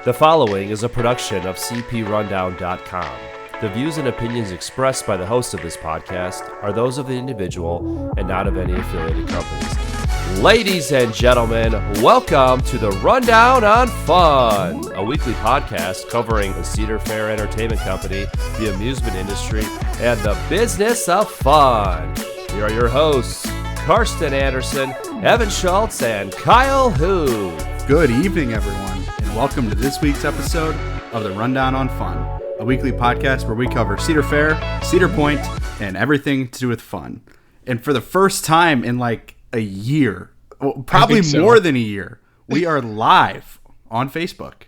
The following is a production of cprundown.com. The views and opinions expressed by the host of this podcast are those of the individual and not of any affiliated companies. Ladies and gentlemen, welcome to the Rundown on Fun, a weekly podcast covering the Cedar Fair Entertainment Company, the amusement industry, and the business of fun. Here are your hosts, Karsten Anderson, Evan Schultz, and Kyle Hu. Good evening, everyone, and welcome to this week's episode of the Rundown on Fun, a weekly podcast where we cover Cedar Fair, Cedar Point, and everything to do with fun. And for the first time in like a year, probably more than a year, we are live on Facebook.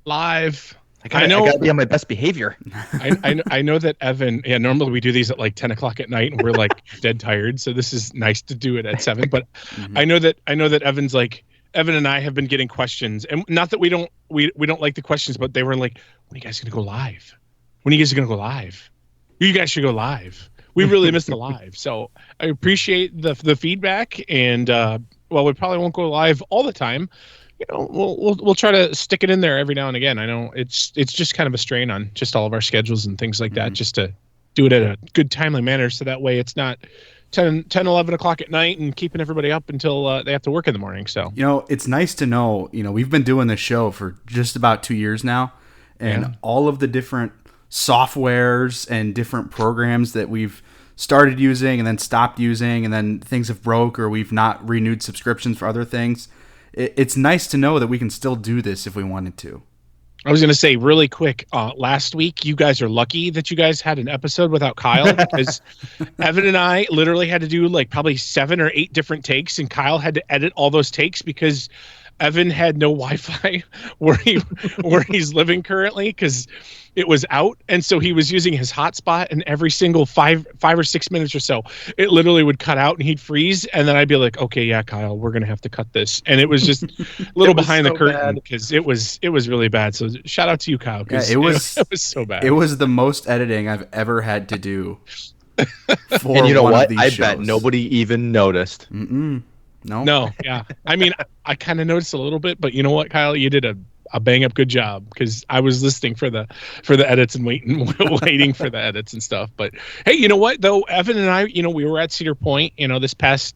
Live. I gotta be on my best behavior. I know that Evan. Yeah, normally we do these at like 10 o'clock at night, and we're like dead tired. So this is nice to do it at 7. But I know that Evan's like. Evan and I have been getting questions, and not that we don't like the questions, but they were like, "When are you guys gonna go live? When are you guys gonna go live? You guys should go live. We really missed the live." So I appreciate the feedback, and while we probably won't go live all the time, you know, we'll try to stick it in there every now and again. I know it's just kind of a strain on just all of our schedules and things like that, just to do it at a good timely manner, so that way it's not 10, 11 o'clock at night and keeping everybody up until they have to work in the morning. So, you know, it's nice to know, we've been doing this show for just about 2 years now, and all of the different softwares and different programs that we've started using and then stopped using, and then things have broke or we've not renewed subscriptions for other things. It's nice to know that we can still do this if we wanted to. I was going to say really quick, last week, you guys are lucky that you guys had an episode without Kyle, because Evan and I literally had to do like probably 7 or 8 different takes, and Kyle had to edit all those takes because Evan had no Wi-Fi where he's living currently, because it was out, and so he was using his hotspot, and every single five or 6 minutes or so, it literally would cut out and he'd freeze, and then I'd be like, "Okay, yeah, Kyle, we're gonna have to cut this," and it was just a little behind the curtain because it was really bad. So shout out to you, Kyle. Yeah, it was so bad. It was the most editing I've ever had to do. For and you know one what? Of these I shows. bet nobody even noticed. No, yeah. I mean, I kind of noticed a little bit, but you know what, Kyle? You did a bang up good job, because I was listening for the edits and waiting for the edits and stuff. But hey, you know what though? Evan and I, we were at Cedar Point, this past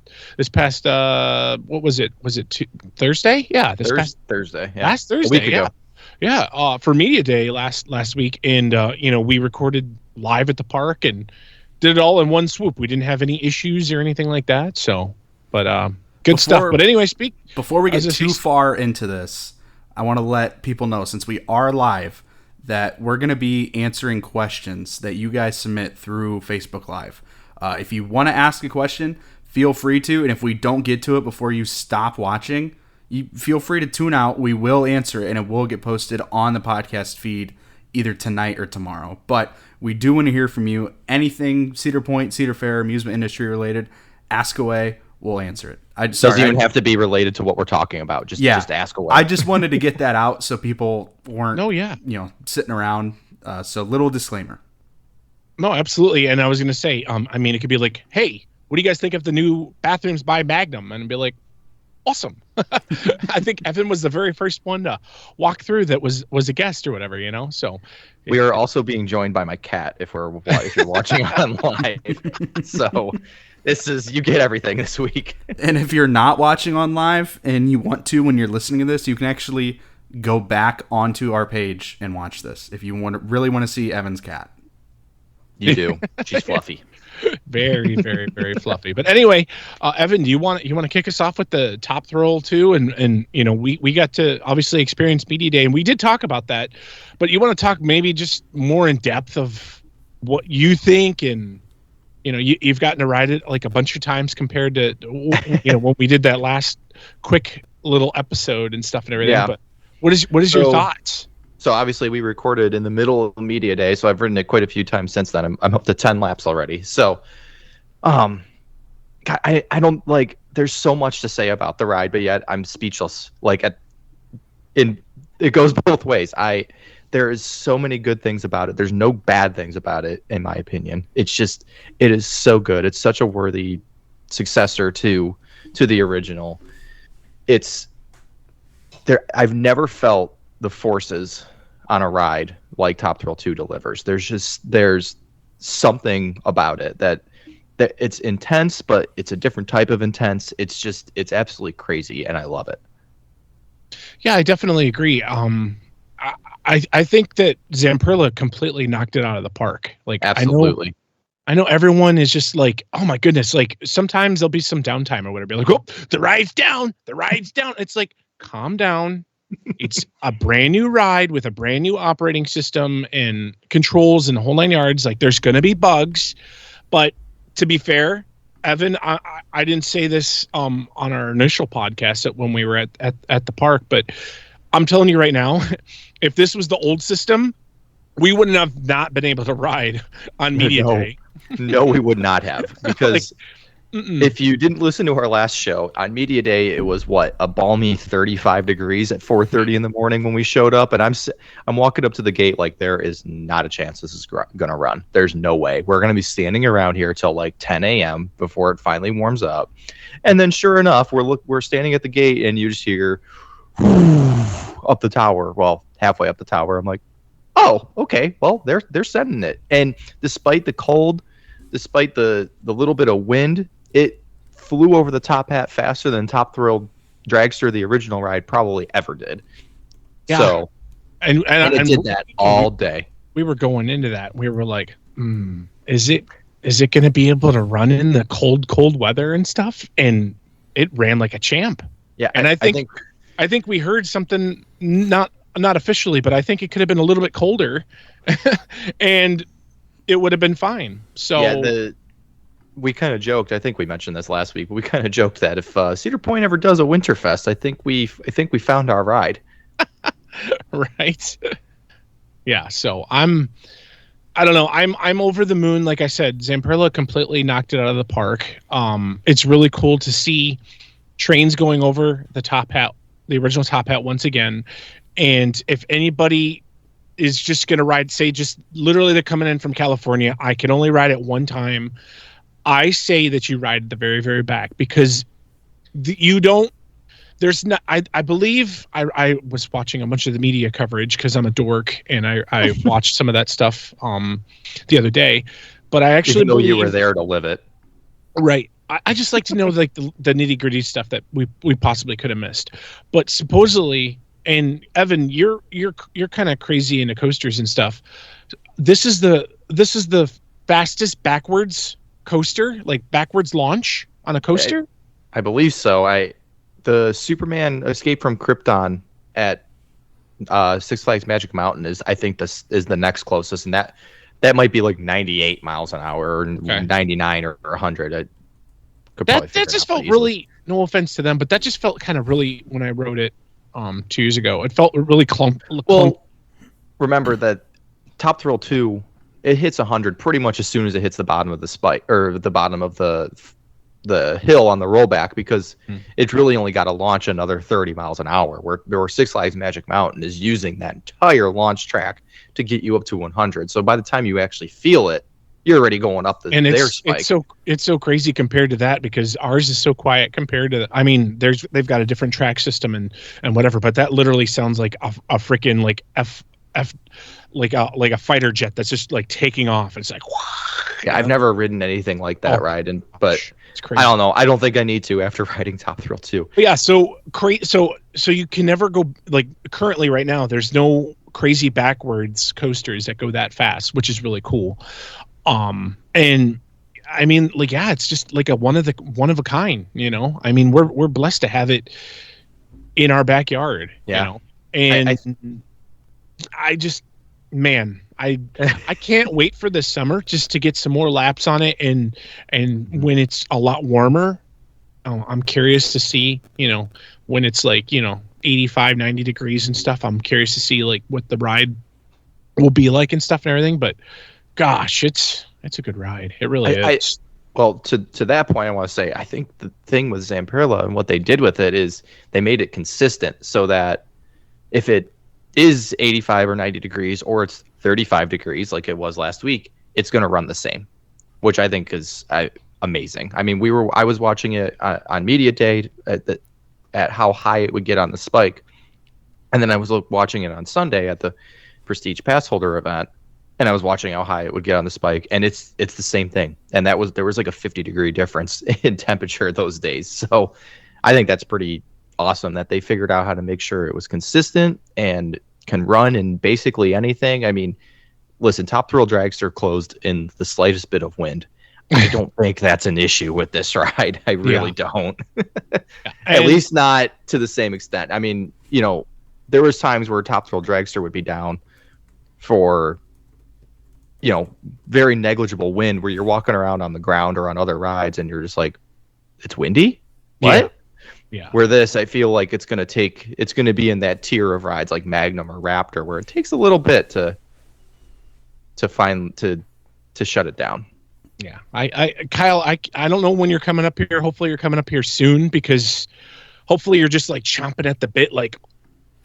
what was it? Was it Thursday? Yeah, past Thursday. Yeah. Last Thursday. A week ago. Yeah. For Media Day last week, and we recorded live at the park and did it all in one swoop. We didn't have any issues or anything like that. So, but good stuff. But anyway, before we get too far into this, I want to let people know, since we are live, that we're going to be answering questions that you guys submit through Facebook Live. If you want to ask a question, feel free to, and if we don't get to it before you stop watching, you feel free to tune out. We will answer it, and it will get posted on the podcast feed either tonight or tomorrow. But we do want to hear from you. Anything Cedar Point, Cedar Fair, amusement industry related, ask away. We'll answer it. Doesn't even have to be related to what we're talking about. Just ask away. I just wanted to get that out so people weren't, sitting around. So little disclaimer. No, absolutely. And I was going to say, it could be like, "Hey, what do you guys think of the new bathrooms by Magnum?" And I'd be like, "Awesome." I think Evan was the very first one to walk through that was a guest or whatever, So we are also being joined by my cat if you're watching on live. So you get everything this week. And if you're not watching on live and you want to, when you're listening to this, you can actually go back onto our page and watch this if you really want to see Evan's cat. You do. She's fluffy. Very, very, very fluffy. But anyway, Evan, do you want to kick us off with the top thrill too? And we got to obviously experience Media Day, and we did talk about that. But you want to talk maybe just more in depth of what you think, and you've gotten to ride it like a bunch of times compared to when we did that last quick little episode and stuff and everything. Yeah. But what is your thoughts? So obviously we recorded in the middle of Media Day, so I've ridden it quite a few times since then. I'm up to 10 laps already. So, God, I don't like. There's so much to say about the ride, but yet I'm speechless. It goes both ways. There is so many good things about it. There's no bad things about it, in my opinion. It is so good. It's such a worthy successor to the original. I've never felt the forces on a ride like Top Thrill 2 delivers. There's something about it that it's intense, but it's a different type of intense. It's absolutely crazy, and I love it. Yeah, I definitely agree. I think that Zamperla completely knocked it out of the park. Like, Absolutely. I know everyone is just like, oh my goodness. Like, sometimes there'll be some downtime or whatever. Be like, oh, the ride's down. The ride's down. It's like, calm down. It's a brand new ride with a brand new operating system and controls and the whole 9 yards. Like, there's going to be bugs, but to be fair, Evan, I didn't say this on our initial podcast when we were at the park, but I'm telling you right now, if this was the old system, we wouldn't have not been able to ride on media day. No, we would not have, because if you didn't listen to our last show on media day, it was a balmy 35 degrees at 4:30 in the morning when we showed up, and I'm walking up to the gate like there is not a chance this is gonna run. There's no way. We're gonna be standing around here till like 10 a.m. before it finally warms up, and then sure enough, we're standing at the gate, and you just hear up the tower. Well, halfway up the tower, I'm like, oh, okay. Well, they're sending it, and despite the cold, despite the little bit of wind, it flew over the top hat faster than Top Thrill Dragster, the original ride, probably ever did. Yeah. So, and it did that all day. We were going into that. We were like, is it going to be able to run in the cold weather and stuff? And it ran like a champ. Yeah, and I think we heard something not officially, but I think it could have been a little bit colder, and it would have been fine. So yeah, we kind of joked. I think we mentioned this last week. But we kind of joked that if Cedar Point ever does a Winterfest, I think we found our ride. Right. Yeah. So I don't know. I'm over the moon. Like I said, Zamperla completely knocked it out of the park. It's really cool to see trains going over the top hat, the original top hat once again. And if anybody is just going to ride, say just literally they're coming in from California, I can only ride it one time. I say that you ride the very, very back, because you don't, there's not, I believe I was watching a bunch of the media coverage because I'm a dork, and I watched some of that stuff the other day, but I actually believe you were there to live it. Right. I just like to know like the nitty gritty stuff that we possibly could have missed. But supposedly, and Evan, you're kind of crazy into coasters and stuff. This is the fastest backwards coaster, like backwards launch on a coaster. I believe so. The Superman Escape from Krypton at Six Flags Magic Mountain is the next closest, and that might be like 98 miles an hour or 99 or 100. That just felt really, no offense to them, but that just felt kind of really, when I wrote it 2 years ago, it felt really Well, remember that Top Thrill 2, it hits 100 pretty much as soon as it hits the bottom of the spike, or the bottom of the hill on the rollback, because it's really only got to launch another 30 miles an hour, where Six Flags Magic Mountain is using that entire launch track to get you up to 100. So by the time you actually feel it, you're already going up their spike. It's so crazy compared to that, because ours is so quiet compared to. I mean, they've got a different track system and whatever, but that literally sounds like a freaking like F like a fighter jet that's just like taking off. It's like, yeah, I've never ridden anything like that ride, but it's crazy. I don't know. I don't think I need to after riding Top Thrill 2. But yeah, so you can never go, like, currently right now there's no crazy backwards coasters that go that fast, which is really cool. And I mean, like, yeah, it's just like a one of a kind, you know. I mean, we're blessed to have it in our backyard, you know. And I just, man, I can't wait for this summer just to get some more laps on it, and when it's a lot warmer, I'm curious to see, you know, when it's like, you know, 85, 90 degrees and stuff. I'm curious to see like what the ride will be like and stuff and everything. But gosh, it's a good ride. It really is. Well, to that point, I want to say, I think the thing with Zamperla and what they did with it is they made it consistent, so that if it is 85 or 90 degrees or it's 35 degrees like it was last week, it's going to run the same, which I think is amazing. I mean, I was watching it on media day at how high it would get on the spike, And then I was watching it on Sunday at the Prestige Pass Holder event, and I was watching how high it would get on the spike, and it's the same thing. And there was like a 50-degree difference in temperature those days. So I think that's pretty awesome that they figured out how to make sure it was consistent and can run in basically anything. I mean, listen, Top Thrill Dragster closed in the slightest bit of wind. I don't think that's an issue with this ride. I really don't. At least not to the same extent. I mean, there was times where Top Thrill Dragster would be down for, very negligible wind where you're walking around on the ground or on other rides and you're just like, it's windy? What? Yeah. Where this, I feel like it's going to be in that tier of rides like Magnum or Raptor, where it takes a little bit to shut it down. Yeah. Kyle, I don't know when you're coming up here. Hopefully you're coming up here soon, because hopefully you're just like chomping at the bit, like,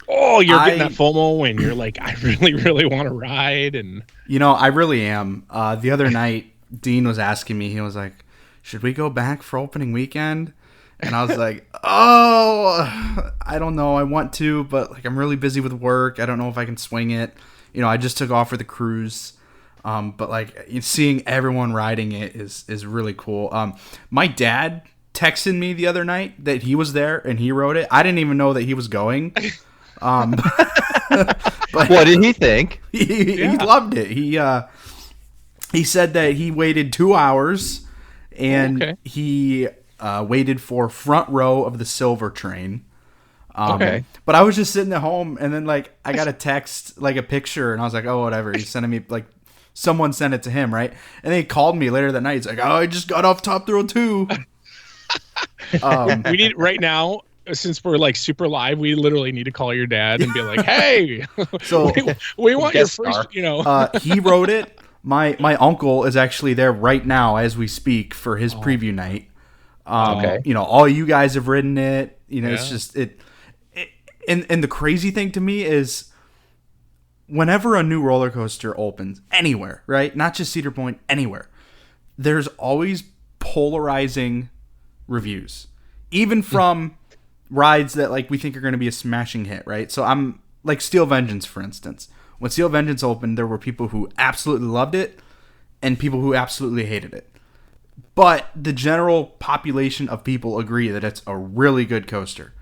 oh, you're getting that FOMO and you're like, I really, really want to ride. And I really am. The other night, Dean was asking me, he was like, should we go back for opening weekend? And I was like, oh, I don't know. I want to, but like I'm really busy with work. I don't know if I can swing it. I just took off for the cruise. But like seeing everyone riding it is really cool. My dad texted me the other night that he was there and he rode it. I didn't even know that he was going. But what did he think? He loved it. He said that he waited 2 hours and he waited for front row of the silver train. But I was just sitting at home, and then like I got a text, like a picture, and I was like, oh, whatever. He's sending me like someone sent it to him, right? And then he called me later that night. He's like, oh, I just got off Top Thrill 2. We need right now, since we're like super live, we literally need to call your dad and be like, hey, so we want your first, he wrote it. My uncle is actually there right now as we speak for his preview night. All you guys have ridden it. It's just it. And the crazy thing to me is whenever a new roller coaster opens anywhere, right? Not just Cedar Point, anywhere, there's always polarizing reviews, even from rides that like we think are going to be a smashing hit, right? So I'm like Steel Vengeance, for instance. When Steel Vengeance opened, there were people who absolutely loved it and people who absolutely hated it. But the general population of people agree that it's a really good coaster.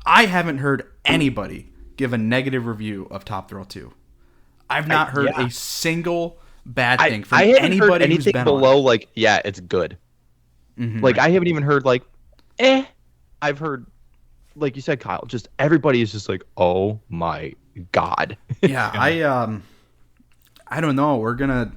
I haven't heard anybody give a negative review of Top Thrill 2. I've not heard a single bad thing from anybody who's been below on. Like, yeah, it's good. Mm-hmm. Like, I haven't even heard like, I've heard, like you said, Kyle, just everybody is just like, oh my God. Yeah, I don't know. We're gonna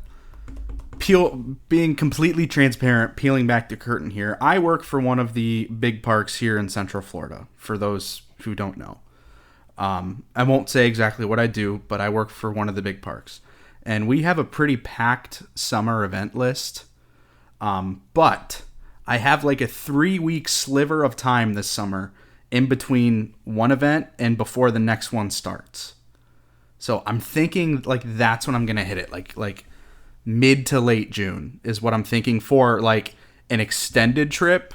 being completely transparent, peeling back the curtain here. I work for one of the big parks here in Central Florida, for those who don't know. I won't say exactly what I do, but I work for one of the big parks. And we have a pretty packed summer event list. But I have like a 3-week sliver of time this summer in between one event and before the next one starts. So I'm thinking like that's when I'm going to hit it. Like mid to late June is what I'm thinking for like an extended trip.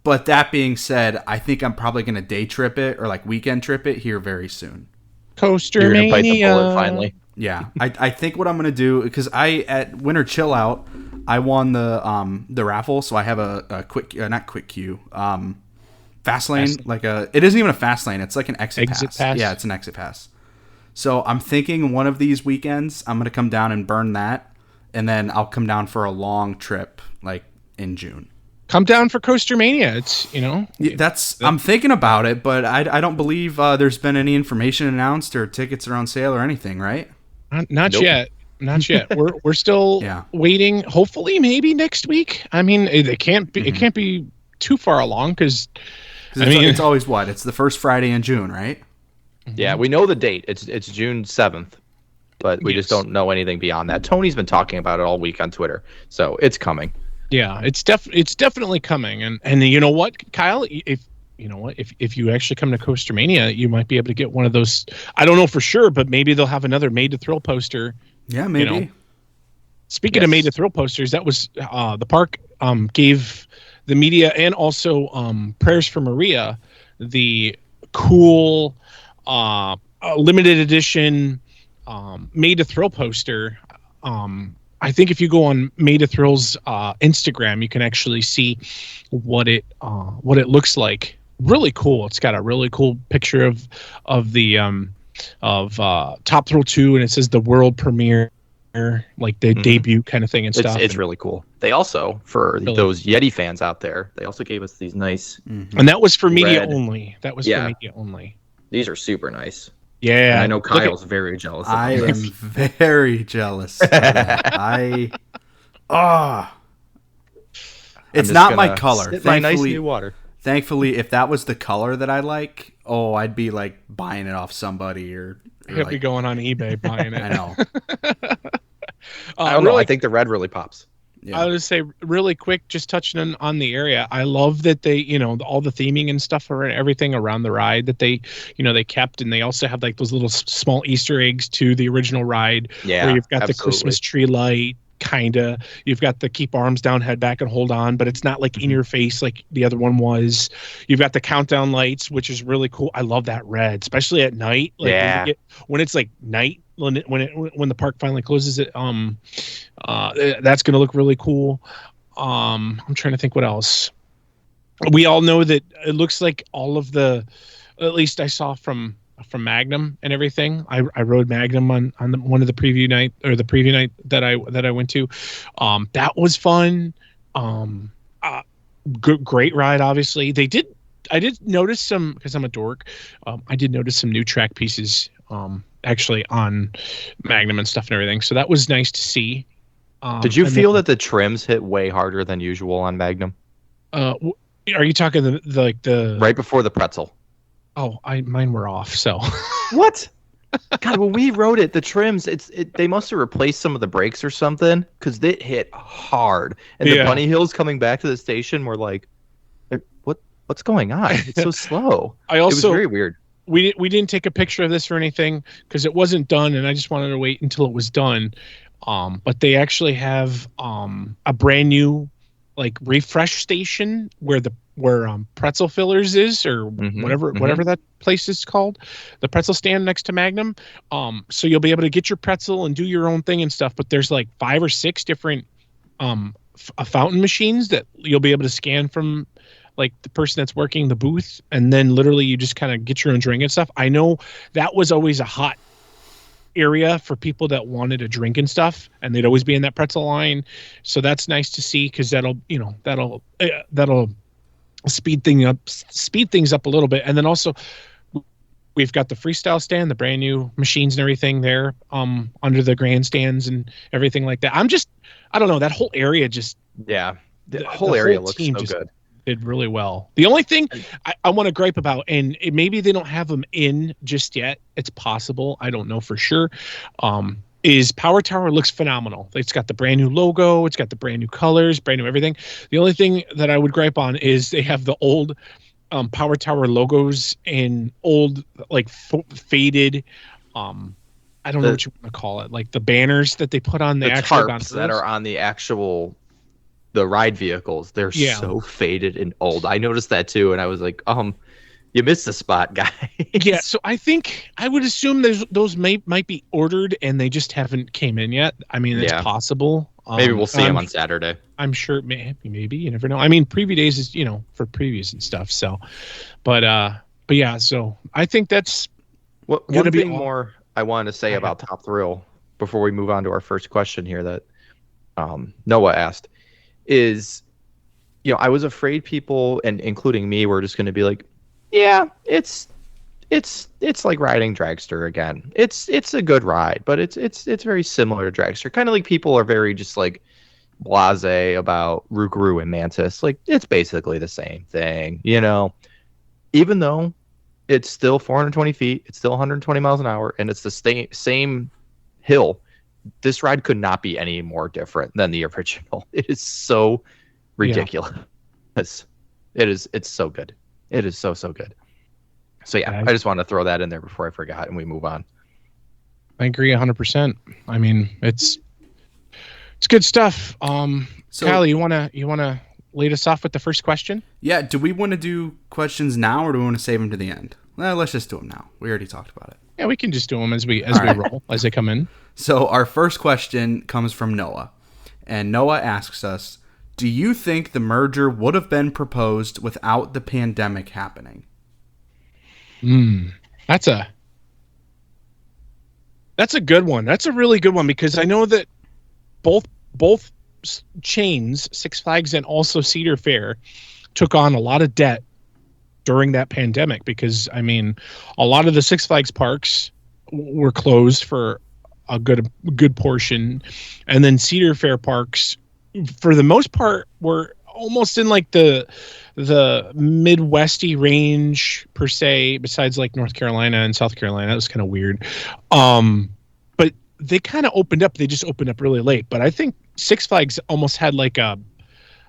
But that being said, I think I'm probably going to day trip it or like weekend trip it here very soon. Coaster You're going to bite the Mania. bullet finally. Yeah, I think what I'm going to do, because at Winter Chill Out, I won the raffle, so I have a quick, not quick queue, fast lane, it isn't even a fast lane, it's like an exit pass. Yeah, it's an exit pass. So I'm thinking one of these weekends, I'm going to come down and burn that, and then I'll come down for a long trip, like in June. Come down for Coaster Mania. It's, I'm thinking about it, but I don't believe there's been any information announced or tickets are on sale or anything, right? Not yet. Not yet. We're still waiting. Hopefully, maybe next week. I mean, it can't be. Mm-hmm. It can't be too far along because it's always what? It's the first Friday in June, right? Yeah, we know the date. It's June 7th, but we just don't know anything beyond that. Tony's been talking about it all week on Twitter, so it's coming. Yeah, it's definitely coming. And you know what, Kyle? If you actually come to Coaster Mania, you might be able to get one of those. I don't know for sure, but maybe they'll have another Made to Thrill poster. Yeah, maybe. Speaking of Made to Thrill posters, that was the park gave the media and also Prayers for Maria the cool a limited edition Made to Thrill poster. I think if you go on Made to Thrill's Instagram, you can actually see what it looks like. Really cool. It's got a really cool picture of the Top Thrill 2, and it says the world premiere, like the debut kind of thing and stuff. It's really cool. They also, for those Yeti fans out there, they also gave us these nice, and that was for media only. That was for media only. These are super nice. Yeah, and I know Kyle's very jealous. I am very jealous. It's not my color. My nice new water. Thankfully, if that was the color that I like, I'd be like buying it off somebody or He'll be going on eBay buying it. I know. I don't know. I think the red really pops. Yeah. I would say really quick, just touching on the area. I love that they, all the theming and stuff or everything around the ride that they kept, and they also have like those little small Easter eggs to the original ride. Yeah, where you've got the Christmas tree light. Kinda, you've got the keep arms down, head back, and hold on, but it's not like in your face like the other one was. You've got the countdown lights, which is really cool. I love that red, especially at night. Like when it's like night, when the park finally closes, it that's gonna look really cool. I'm trying to think what else. We all know that it looks like all of the, at least I saw from Magnum and everything. I rode Magnum on one of the preview night that I went to. That was fun. Great ride. Obviously, I did notice some, because I'm a dork. I did notice some new track pieces actually on Magnum and stuff and everything. So that was nice to see. Did you feel that the trims hit way harder than usual on Magnum? Are you talking the right before the pretzel? Oh, mine were off. So what? God, when we rode it, the trims, they must have replaced some of the brakes or something, because it hit hard. And the bunny hills coming back to the station were like, what's going on? It's so slow. It was very weird. We didn't take a picture of this or anything because it wasn't done, and I just wanted to wait until it was done. But they actually have a brand new like refresh station where Pretzel Fillers is, or whatever that place is called, the pretzel stand next to Magnum. So you'll be able to get your pretzel and do your own thing and stuff. But there's like 5 or 6 different fountain machines that you'll be able to scan from, like the person that's working the booth, and then literally you just kind of get your own drink and stuff. I know that was always a hot area for people that wanted a drink and stuff, and they'd always be in that pretzel line. So that's nice to see, because that'll speed things up a little bit. And then also we've got the freestyle stand, the brand new machines and everything there under the grandstands and everything like that. I don't know, that whole area just the whole area looks so good. Did really well. The only thing I want to gripe about, and maybe they don't have them in just yet, it's possible, I don't know for sure, is Power Tower looks phenomenal. It's got the brand new logo, it's got the brand new colors, brand new everything. The only thing that I would gripe on is they have the old Power Tower logos in old, like faded, I don't know what you want to call it, like the banners that they put on the actual tarps that are on the actual the ride vehicles. They're so faded and old. I noticed that too, and I was like, you missed the spot, guys. Yeah, so I think I would assume those might be ordered and they just haven't came in yet. I mean, it's possible. Maybe we'll see them on Saturday. I'm sure, maybe you never know. I mean, preview days is for previews and stuff. So, but yeah. So I think that's one thing more I wanted to say about Top Thrill before we move on to our first question here that Noah asked is, I was afraid people, and including me, were just going to be like, yeah, it's like riding Dragster again. It's a good ride, but it's very similar to Dragster. Kind of like people are very just like blasé about Rougarou and Mantis. Like, it's basically the same thing, even though it's still 420 feet, it's still 120 miles an hour, and it's the same hill. This ride could not be any more different than the original. It is so ridiculous. It's so good. It is so good. So yeah, I just wanted to throw that in there before I forgot and we move on. I agree 100%. I mean, it's good stuff. So Kylie, you wanna lead us off with the first question? Yeah, do we want to do questions now or do we want to save them to the end? let's just do them now. We already talked about it. Yeah, we can just do them as we right. roll, as they come in. So our first question comes from Noah. And Noah asks us, do you think the merger would have been proposed without the pandemic happening? That's a good one. That's a really good one, because I know that both chains, Six Flags and also Cedar Fair, took on a lot of debt during that pandemic, because I mean, a lot of the Six Flags parks were closed for a good portion, and then Cedar Fair parks, for the most part, were almost in like the Midwesty range per se, besides like North Carolina and South Carolina. That was kind of weird. But they kind of opened up. They just opened up really late. But I think Six Flags almost had like a,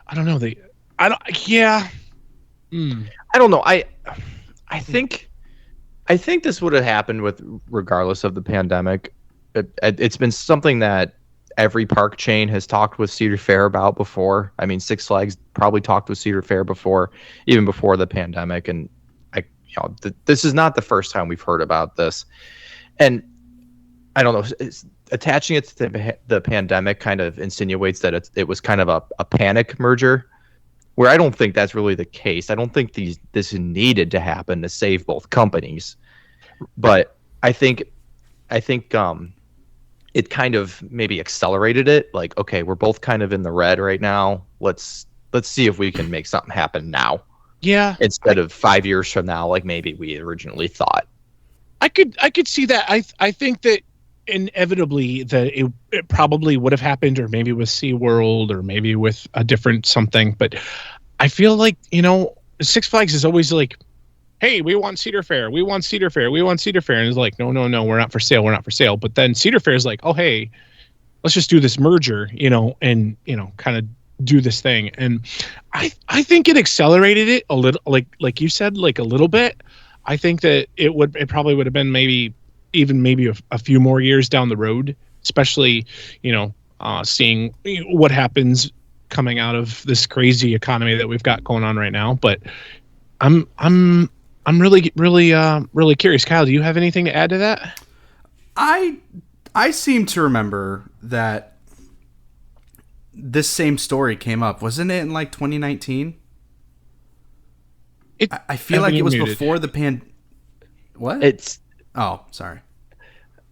I don't know. I don't know. I think this would have happened regardless of the pandemic. It's been something that every park chain has talked with Cedar Fair about before. I mean, Six Flags probably talked with Cedar Fair before, even before the pandemic. And this is not the first time we've heard about this. And I don't know, attaching it to the pandemic kind of insinuates that it was kind of a panic merger, where I don't think that's really the case. I don't think this needed to happen to save both companies. But I think it kind of maybe accelerated it. Like, okay, we're both kind of in the red right now. Let's see if we can make something happen now. Yeah. Instead of 5 years from now, like maybe we originally thought. I could see that. I think that inevitably that it probably would have happened, or maybe with SeaWorld, or maybe with a different something. But I feel like, Six Flags is always like, hey, we want Cedar Fair. We want Cedar Fair. We want Cedar Fair. And it's like, no, we're not for sale. We're not for sale. But then Cedar Fair is like, oh, hey, let's just do this merger, and, kind of do this thing. And I think it accelerated it a little, like you said, like a little bit. I think that it probably would have been maybe a few more years down the road, especially, seeing what happens coming out of this crazy economy that we've got going on right now. But I'm really, really, really curious. Kyle, do you have anything to add to that? I seem to remember that this same story came up. Wasn't it in like 2019? I feel like it was before the What? Oh, sorry.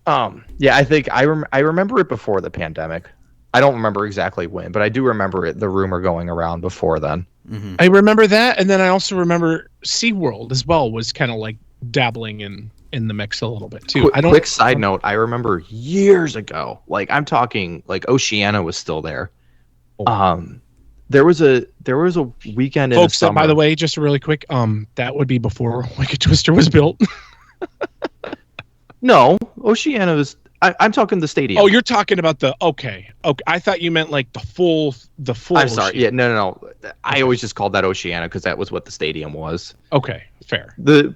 Yeah, I think I remember it before the pandemic. I don't remember exactly when, but I do remember the rumor going around before then. Mm-hmm. I remember that, and then I also remember SeaWorld as well was kind of like dabbling in the mix a little bit too. Quick side note, I remember years ago, like I'm talking like Oceania was still there. There was a weekend in the summer. By the way, just really quick, that would be before Wicked Twister was built. No, Oceania was. I'm talking the stadium. Oh, you're talking about okay. I thought you meant like the full. I'm sorry. Yeah, no. I always just called that Oceania because that was what the stadium was. Okay, fair. The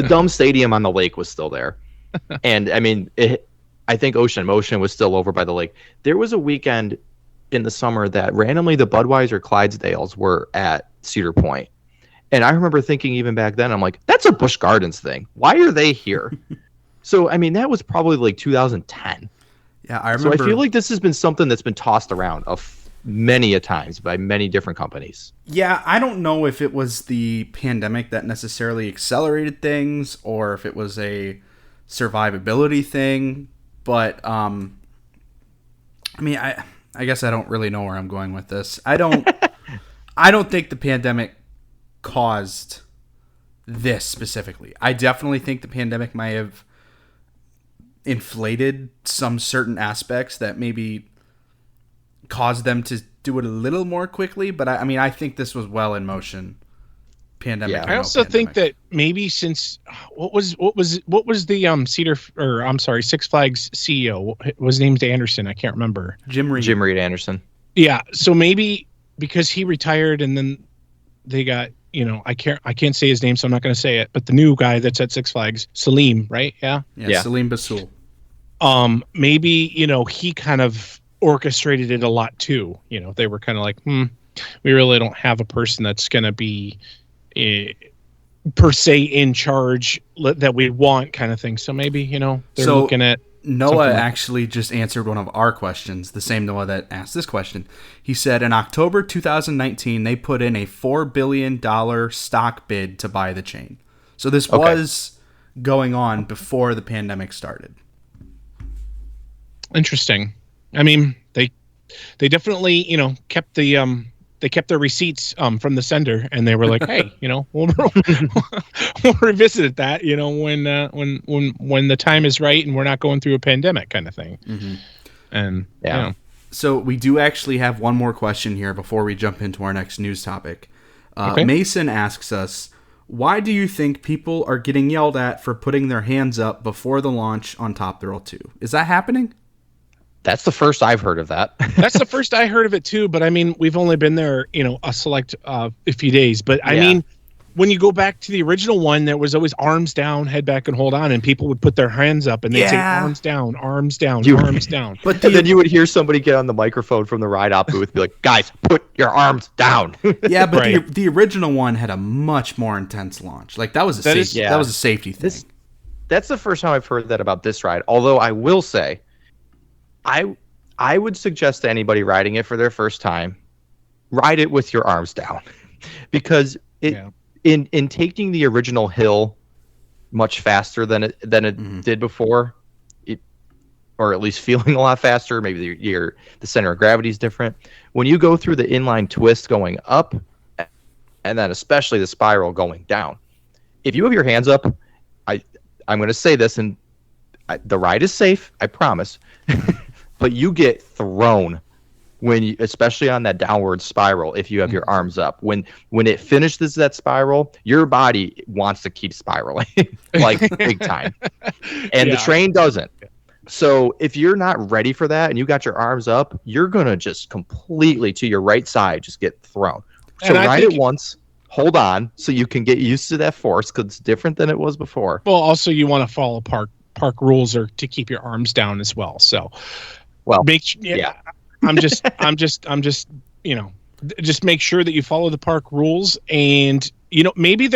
dumb stadium on the lake was still there, and I mean, I think Ocean Motion was still over by the lake. There was a weekend in the summer that randomly the Budweiser Clydesdales were at Cedar Point, and I remember thinking even back then, I'm like, that's a Busch Gardens thing. Why are they here? So, I mean, that was probably like 2010. Yeah, I remember. So I feel like this has been something that's been tossed around many a times by many different companies. Yeah, I don't know if it was the pandemic that necessarily accelerated things or if it was a survivability thing. But, I mean, I guess I don't really know where I'm going with this. I don't think the pandemic caused this specifically. I definitely think the pandemic might have inflated some certain aspects that maybe caused them to do it a little more quickly, but I think this was well in motion. Pandemic. Yeah. I also think that maybe since what was the Six Flags CEO was named Anderson. I can't remember. Jim Reed Anderson. Yeah. So maybe because he retired and then they got, I can't say his name, so I'm not going to say it. But the new guy that's at Six Flags, Salim, right? Yeah. Salim Basul. Maybe he kind of orchestrated it a lot too. They were kind of like, we really don't have a person that's going to be per se in charge that we want, kind of thing. So maybe they're looking at. Noah actually just answered one of our questions, the same Noah that asked this question. He said in October 2019, they put in a $4 billion stock bid to buy the chain. So this was going on before the pandemic started. Interesting. I mean, they definitely, kept they kept their receipts from the sender, and they were like, hey, we'll revisit that, when the time is right and we're not going through a pandemic kind of thing. Mm-hmm. And So we do actually have one more question here before we jump into our next news topic. Mason asks us, why do you think people are getting yelled at for putting their hands up before the launch on Top Thrill 2? Is that happening? That's the first I've heard of that. That's the first I heard of it too. But I mean, we've only been there, a select a few days. But I mean, when you go back to the original one, there was always arms down, head back, and hold on, and people would put their hands up and they'd say arms down, arms down, arms down. But then you would hear somebody get on the microphone from the ride op booth, be like, "Guys, put your arms down." Yeah, but the original one had a much more intense launch. Like that was that was a safety thing. That's the first time I've heard that about this ride. Although I will say, I would suggest to anybody riding it for their first time, ride it with your arms down, because in taking the original hill much faster than it did before, or at least feeling a lot faster. Maybe the center of gravity is different. When you go through the inline twist going up, and then especially the spiral going down, if you have your hands up, I'm going to say this, and the ride is safe, I promise. But you get thrown especially on that downward spiral, if you have your arms up. When it finishes that spiral, your body wants to keep spiraling like big time, and the train doesn't. So if you're not ready for that and you got your arms up, you're gonna just completely to your right side just get thrown. So ride it once. Hold on, so you can get used to that force, because it's different than it was before. Well, also you want to follow park rules are to keep your arms down as well. So, I'm just just make sure that you follow the park rules, and maybe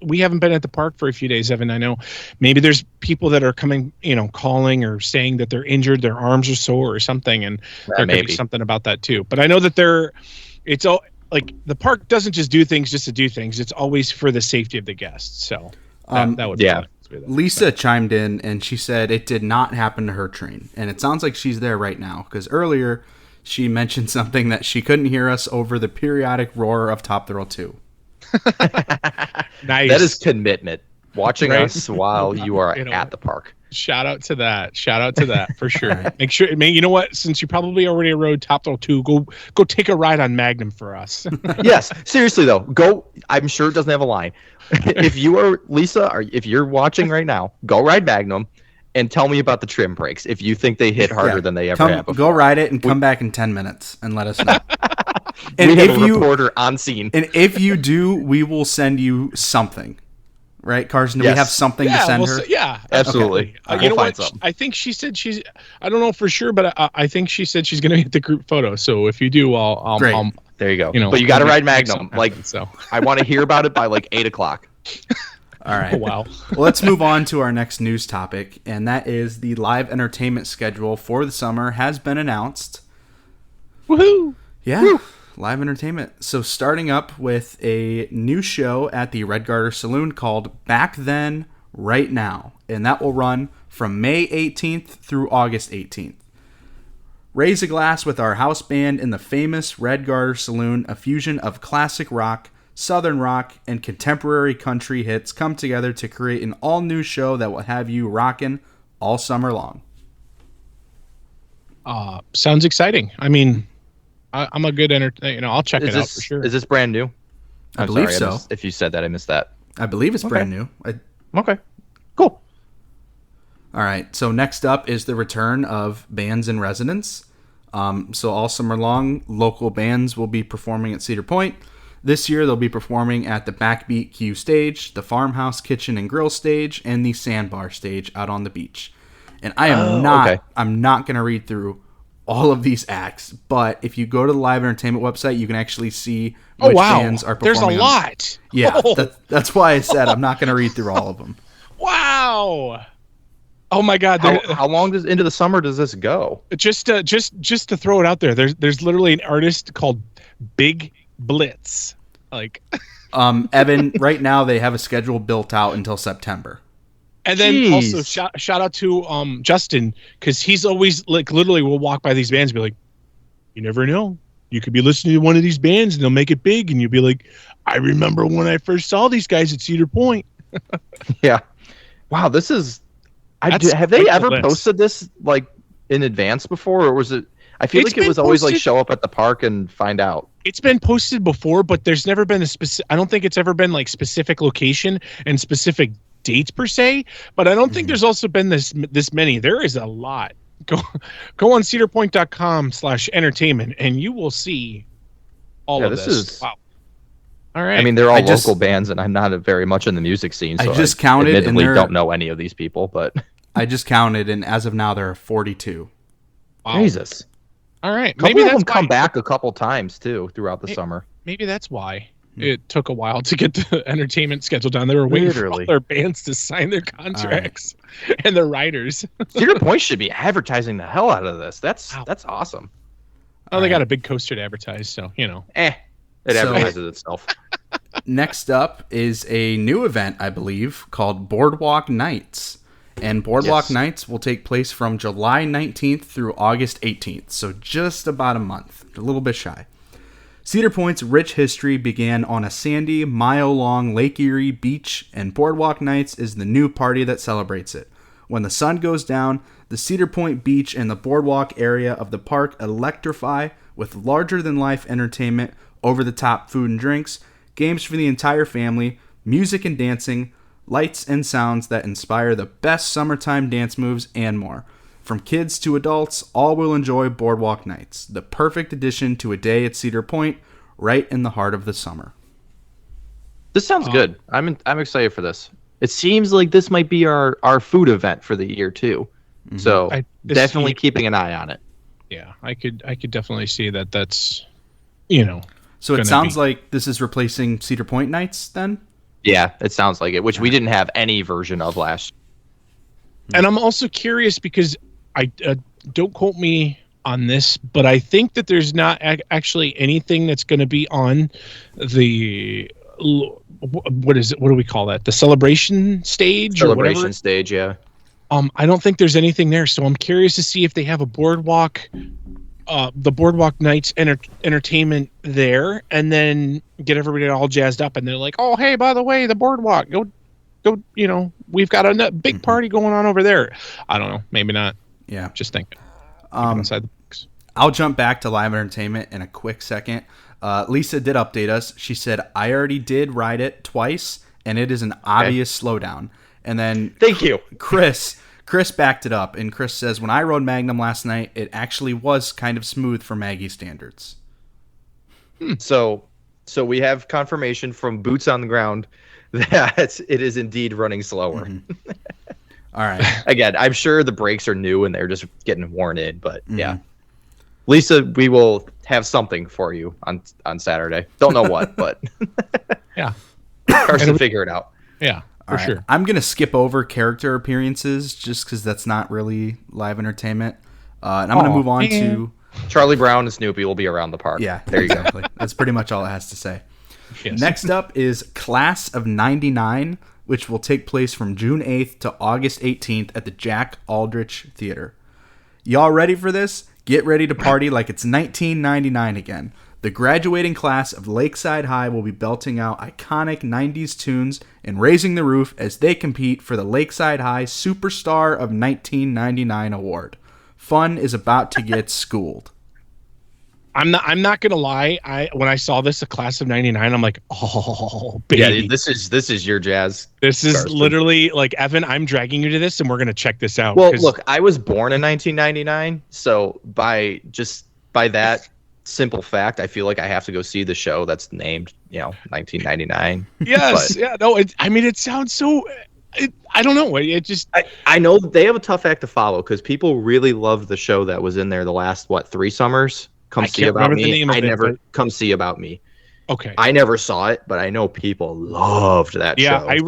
we haven't been at the park for a few days, Evan. I know maybe there's people that are coming, calling or saying that they're injured, their arms are sore or something, and there could be something about that too. But I know that it's all like the park doesn't just do things just to do things. It's always for the safety of the guests. So that would be Lisa chimed in and she said it did not happen to her train. And it sounds like she's there right now, because earlier she mentioned something that she couldn't hear us over the periodic roar of Top Thrill 2. Nice. That is commitment. Watching us while you are at the park. Shout out to that for sure. Make sure, you know what? Since you probably already rode Top Thrill 2, go take a ride on Magnum for us. Yes, seriously though, go. I'm sure it doesn't have a line. If you are Lisa, or if you're watching right now, go ride Magnum and tell me about the trim brakes. If you think they hit harder than they ever have before, go ride it and come back in 10 minutes and let us know. And we have a reporter on scene. And if you do, we will send you something. Right, Carson? Do we have something to send her? Absolutely. Okay. You know what? I think she said I don't know for sure, but I think she said she's going to get the group photo. So if you do, I'll there you go. But you got to ride Magnum. So I want to hear about it by 8:00. All right. Oh, wow. Well, let's move on to our next news topic, and that is the live entertainment schedule for the summer has been announced. Woohoo! Yeah. Woo. Live entertainment. So starting up with a new show at the Red Garter Saloon called Back Then, Right Now. And that will run from May 18th through August 18th. Raise a glass with our house band in the famous Red Garter Saloon. A fusion of classic rock, southern rock, and contemporary country hits come together to create an all-new show that will have you rocking all summer long. Sounds exciting. I mean, I'm a good I'll check it out for sure. Is this brand new? I believe so. If you said that, I missed that. I believe it's brand new. Okay. Cool. All right. So next up is the return of bands in residence. So all summer long, local bands will be performing at Cedar Point. This year, they'll be performing at the Backbeat Q stage, the Farmhouse Kitchen and Grill stage, and the Sandbar stage out on the beach. And I'm not going to read through all of these acts. But if you go to the live entertainment website, you can actually see which bands are performing. There's a lot. Yeah, that's why I said I'm not going to read through all of them. Wow. Oh my God! How long into the summer does this go? Just to throw it out there, there's literally an artist called Big Blitz. Like, Evan, right now they have a schedule built out until September. And then also shout out to Justin, because he's always like literally will walk by these bands and be like, you never know. You could be listening to one of these bands and they'll make it big, and you'll be like, I remember when I first saw these guys at Cedar Point. Yeah. Wow, this is. Have they ever posted this like in advance before, or was it? I feel like it was always like show up at the park and find out. It's been posted before, but there's never been a specific. I don't think it's ever been like specific location and specific dates per se. But I don't think there's also been this many. There is a lot. Go on cedarpoint.com/entertainment and you will see all of this. Wow. All right. I mean, they're all local bands, and I'm not very much in the music scene, so I just counted, admittedly don't know any of these people. But I just counted, and as of now, there are 42. Wow. Jesus. All right. Maybe of them come back a couple times too throughout the summer. Maybe that's why it took a while to get the entertainment schedule done. They were waiting for all their bands to sign their contracts and their writers. Cedar Point should be advertising the hell out of this. That's awesome. Oh, they got a big coaster to advertise, so you know. It advertises itself. Next up is a new event, I believe, called Boardwalk Nights. And Boardwalk Nights will take place from July 19th through August 18th. So just about a month, a little bit shy. Cedar Point's rich history began on a sandy, mile-long Lake Erie beach, and Boardwalk Nights is the new party that celebrates it. When the sun goes down, the Cedar Point beach and the boardwalk area of the park electrify with larger-than-life entertainment, over-the-top food and drinks, games for the entire family, music and dancing, lights and sounds that inspire the best summertime dance moves, and more. From kids to adults, all will enjoy Boardwalk Nights, the perfect addition to a day at Cedar Point, right in the heart of the summer. This sounds good. I'm excited for this. It seems like this might be our food event for the year too. Mm-hmm. So definitely keeping an eye on it. Yeah, I could definitely see that. That's, you know. So it sounds like this is replacing Cedar Point Nights then? Yeah, it sounds like it, which we didn't have any version of last year. And I'm also curious because I don't quote me on this, but I think that there's not actually anything that's going to be on the what is it? What do we call that? The celebration stage? Celebration stage, yeah. I don't think there's anything there, so I'm curious to see if they have a boardwalk. The Boardwalk Nights entertainment there, and then get everybody all jazzed up, and they're like, "Oh, hey, by the way, the boardwalk, go, you know, we've got a big party going on over there." I don't know, maybe not. Yeah, just thinking. Inside the box. I'll jump back to live entertainment in a quick second. Lisa did update us. She said, "I already did ride it twice, and it is an obvious slowdown." And then thank you, Chris backed it up, and Chris says, when I rode Magnum last night, it actually was kind of smooth for Maggie standards. So we have confirmation from boots on the ground that it is indeed running slower. Mm-hmm. All right. Again, I'm sure the brakes are new and they're just getting worn in, but yeah. Lisa, we will have something for you on Saturday. Don't know what, but yeah. Carson, figure it out. Yeah. For sure. I'm going to skip over character appearances just because that's not really live entertainment. And I'm going to move on to... Charlie Brown and Snoopy will be around the park. Yeah, there you go. That's pretty much all it has to say. Yes. Next up is Class of 99, which will take place from June 8th to August 18th at the Jack Aldrich Theater. Y'all ready for this? Get ready to party like it's 1999 again. The graduating class of Lakeside High will be belting out iconic 90s tunes and raising the roof as they compete for the Lakeside High Superstar of 1999 award. Fun is about to get schooled. I'm not gonna lie. When I saw this, a class of 99, I'm like, oh baby. Yeah, this is your jazz. This is literally like, Evan, I'm dragging you to this, and we're gonna check this out. Well, look, I was born in 1999, so by that simple fact, I feel like I have to go see the show that's named, 1999. Yes, yeah, no, it sounds so. I don't know. It just I know they have a tough act to follow because people really love the show that was in there the last 3 summers. Come I See can't About remember the Me. name of I it, never but- Come See About Me. okay. I never saw it, but I know people loved that Yeah, show. I do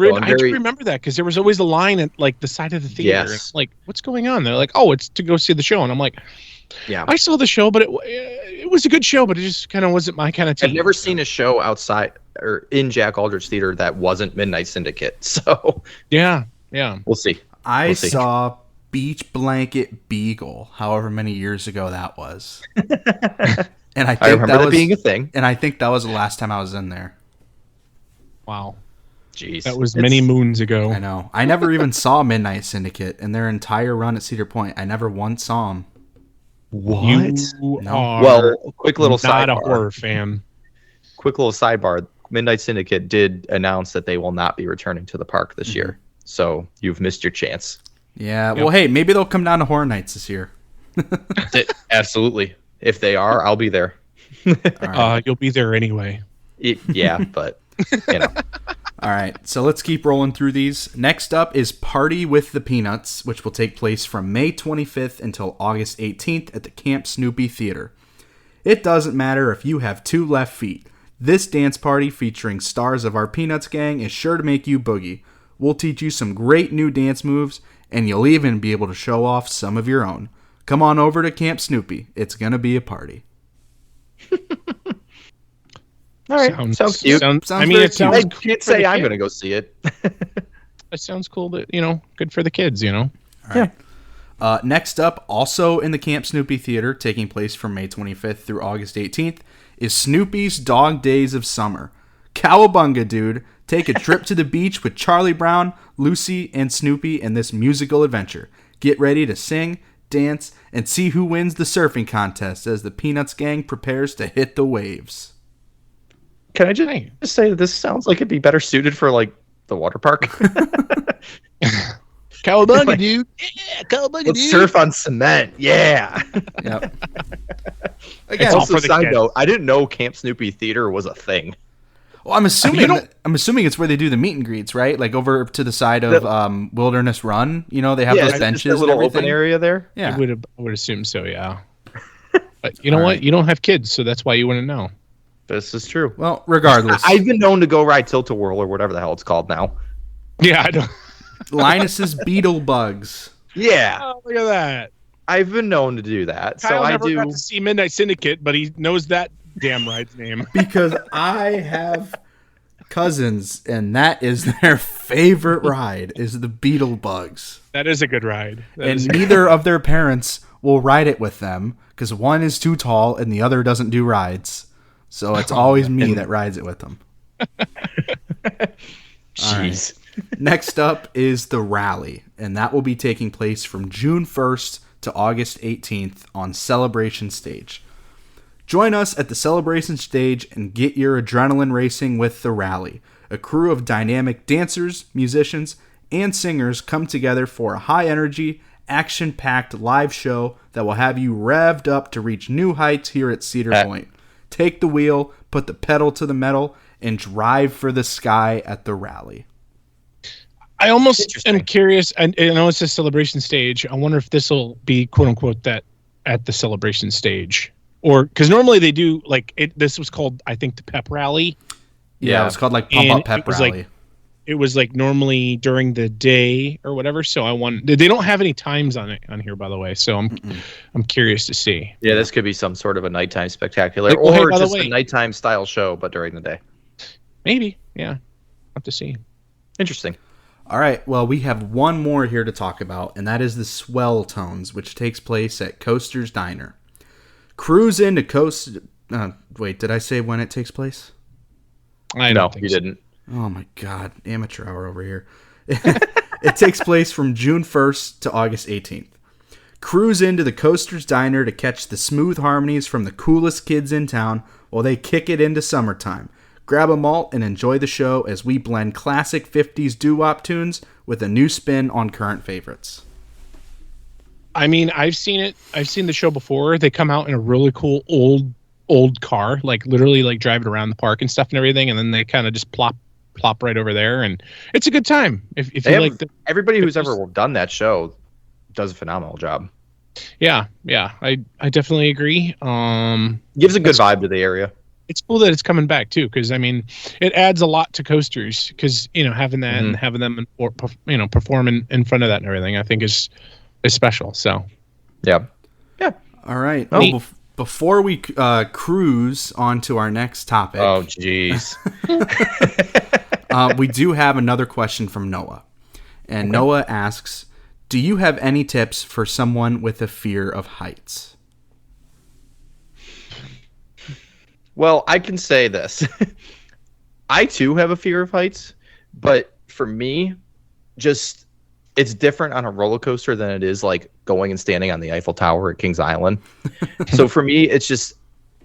remember that because there was always a line at like the side of the theater. Yes. Like, what's going on? They're like, oh, it's to go see the show, and I'm like, Yeah. I saw the show, but it was a good show, but it just kind of wasn't my kind of team. I've never seen a show outside or in Jack Aldrich Theater that wasn't Midnight Syndicate. So Yeah. we'll see. I We'll see. saw Beach Blanket Beagle, however many years ago that was. And I think I remember that was, being a thing. and I think that was the last time I was in there. Wow, Jeez. that was many moons ago. I know. I never even saw Midnight Syndicate in their entire run at Cedar Point. I never once saw them. What? You No. are Well, quick little not a sidebar. horror fan. Quick little sidebar. Midnight Syndicate did announce that they will not be returning to the park this year. So you've missed your chance. Yeah. Well, hey, maybe they'll come down to Horror Nights this year. Absolutely. If they are, I'll be there. You'll be there anyway. Yeah, but you know. All right, so let's keep rolling through these. Next up is Party with the Peanuts, which will take place from May 25th until August 18th at the Camp Snoopy Theater. It doesn't matter if you have 2 left feet. This dance party featuring stars of our Peanuts gang is sure to make you boogie. We'll teach you some great new dance moves, and you'll even be able to show off some of your own. Come on over to Camp Snoopy. It's going to be a party. All right. Sounds cute. Sounds I mean, very it sounds. I cool can't for the say I'm kid. going to go see it. It sounds cool. That good for the kids. Next up, also in the Camp Snoopy Theater, taking place from May 25th through August 18th, is Snoopy's Dog Days of Summer. Cowabunga, dude. Take a trip to the beach with Charlie Brown, Lucy, and Snoopy in this musical adventure. Get ready to sing, dance, and see who wins the surfing contest as the Peanuts gang prepares to hit the waves. Can I just say that this sounds like it'd be better suited for like the water park? Cowabunga, dude. Yeah, cowabunga, Let's surf on cement. Yeah. Yep. It's all Also, for the side kids. note, I didn't know Camp Snoopy Theater was a thing. Well, I'm assuming don't- I'm assuming it's where they do the meet and greets, right? Like over to the side of Wilderness Run. You know, they have those just benches, that and little everything. open area there. Yeah. I would assume so. Yeah. But you know what? You don't have kids, so that's why you wouldn't know. This is true. Well, regardless, I've been known to go ride Tilt-A-Whirl or whatever the hell it's called now. Yeah, I don't. Linus's Beetle Bugs. Yeah, Oh, look at that. I've been known to do that. Kyle So I never do. got to see Midnight Syndicate, but he knows that damn ride's name. Because I have cousins, and that is their favorite ride is the Beetle Bugs. That is a good ride. That is And neither of their parents will ride it with them because one is too tall and the other doesn't do rides. So it's always me that rides it with them. Jeez. Next up is the rally, and that will be taking place from June 1st to August 18th on Celebration Stage. Join us at the Celebration Stage and get your adrenaline racing with the rally. A crew of dynamic dancers, musicians, and singers come together for a high-energy, action-packed live show that will have you revved up to reach new heights here at Cedar Point. Take the wheel, put the pedal to the metal, and drive for the sky at the rally. I almost Interesting. am curious. And I know it's a celebration stage. I wonder if this will be quote unquote that at the celebration stage, or because normally they do like it. This was called, I think, the pep rally. Yeah, Yeah. it was called like Pump And Up Pep it was Rally. like- It was like normally during the day or whatever. So I want. They don't have any times on it on here, by the way. So I'm curious to see. Yeah, this could be some sort of a nighttime spectacular, Like, well, hey, or by the just way- a nighttime style show, but during the day. Maybe, yeah. Have to see. Interesting. All right, well, we have one more here to talk about, and that is the Swell Tones, which takes place at Coaster's Diner. Cruise into Coast... wait, did I say when it takes place? I No, don't think you so. didn't. Oh my god, amateur hour over here. It takes place from June 1st to August 18th. Cruise into the Coaster's Diner to catch the smooth harmonies from the coolest kids in town while they kick it into summertime. Grab a malt and enjoy the show as we blend classic 50s doo-wop tunes with a new spin on current favorites. I mean, I've seen it. I've seen the show before. They come out in a really cool old car, like literally like drive it around the park and stuff and everything, and then they kind of just plop plop right over there, and it's a good time. If you like everybody who's ever done that show does a phenomenal job. Yeah, I definitely agree. Gives a good vibe to the area. It's cool that it's coming back too, because I mean, it adds a lot to coasters. Because having that and having them perform in front of that and everything, I think is special. So, yeah. All right. Oh, before we cruise on to our next topic. Oh, jeez. We do have another question from Noah, and Noah asks, "Do you have any tips for someone with a fear of heights?" Well, I can say this. I too have a fear of heights, but for me, it's different on a roller coaster than it is like going and standing on the Eiffel Tower at Kings Island. So for me, it's just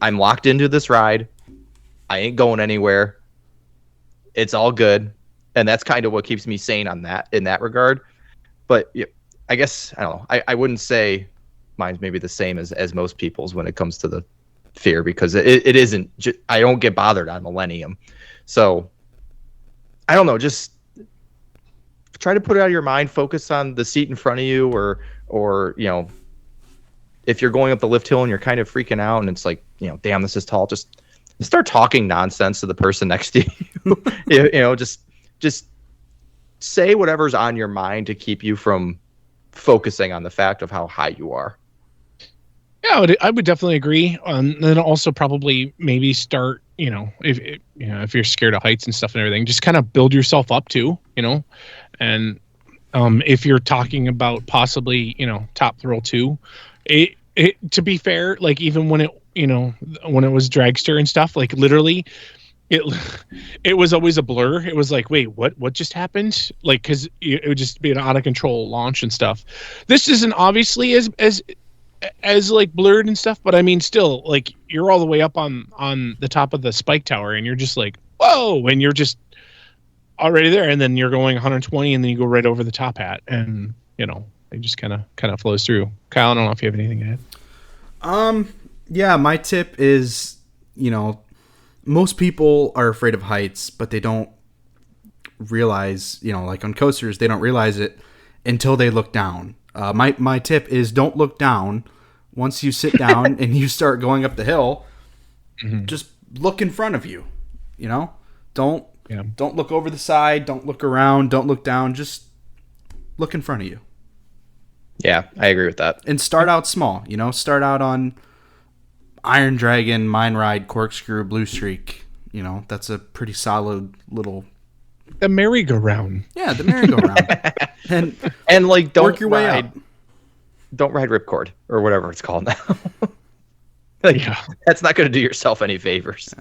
I'm locked into this ride. I ain't going anywhere. It's all good, and that's kind of what keeps me sane in that regard. But I guess I don't know. I wouldn't say mine's maybe the same as most people's when it comes to the fear, because it isn't. I don't get bothered on Millennium, so I don't know. Just try to put it out of your mind. Focus on the seat in front of you, or if you're going up the lift hill and you're kind of freaking out, and it's like damn, this is tall. Just start talking nonsense to the person next to you. Just say whatever's on your mind to keep you from focusing on the fact of how high you are. Yeah, I would definitely agree. And then also probably maybe start, if you're scared of heights and stuff and everything, just kind of build yourself up too, and if you're talking about possibly, Top Thrill 2, to be fair, like even when it was Dragster and stuff, like literally it was always a blur. It was like, wait, what just happened? Like, cause it would just be an out of control launch and stuff. This isn't obviously as like blurred and stuff, but I mean still, like you're all the way up on the top of the spike tower and you're just like, whoa, and you're just already there, and then you're going 120 and then you go right over the top hat, and it just kind of flows through. Kyle, I don't know if you have anything to add. Yeah, my tip is, most people are afraid of heights, but they don't realize, like on coasters, they don't realize it until they look down. My tip is don't look down. Once you sit down and you start going up the hill, just look in front of you. Don't look over the side. Don't look around. Don't look down. Just look in front of you. Yeah, I agree with that. And start out small. Start out on Iron Dragon, Mine Ride, Corkscrew, Blue Streak. That's a pretty solid little. The merry-go-round. Yeah, the merry-go-round. and like don't work your way up. Don't ride Ripcord or whatever it's called now. That's not going to do yourself any favors.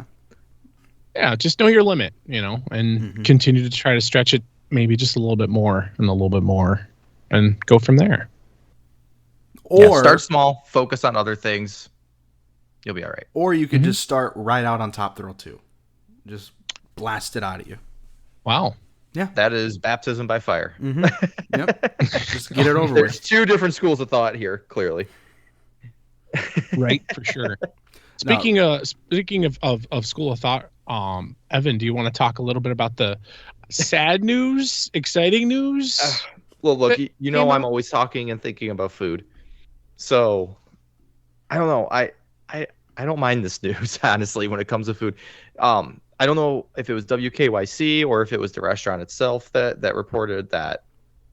Yeah, just know your limit, and continue to try to stretch it maybe just a little bit more and a little bit more, and go from there. Or start small, focus on other things. You'll be all right. Or you could just start right out on Top Thrill 2. Just blast it out at you. Wow. Yeah. That is baptism by fire. Yep. Just get it over There's with. two different schools of thought here, clearly. Right, for sure. Speaking of school of thought, Evan, do you want to talk a little bit about the sad news, exciting news? Well, look, I'm always talking and thinking about food. So, I don't know. I don't mind this news, honestly, when it comes to food. I don't know if it was WKYC or if it was the restaurant itself that reported that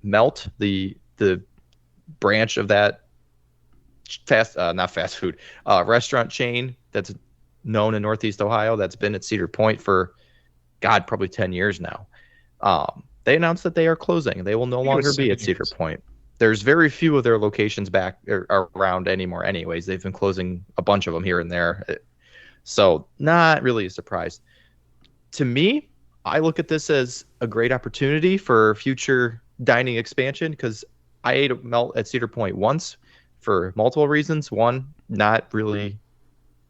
Melt, the branch of that restaurant chain that's known in Northeast Ohio, that's been at Cedar Point for, probably 10 years now. They announced that they are closing. They will no longer be at Cedar Point. There's very few of their locations back around anymore anyways. They've been closing a bunch of them here and there. So not really a surprise. To me, I look at this as a great opportunity for future dining expansion, because I ate a Melt at Cedar Point once for multiple reasons. One, not really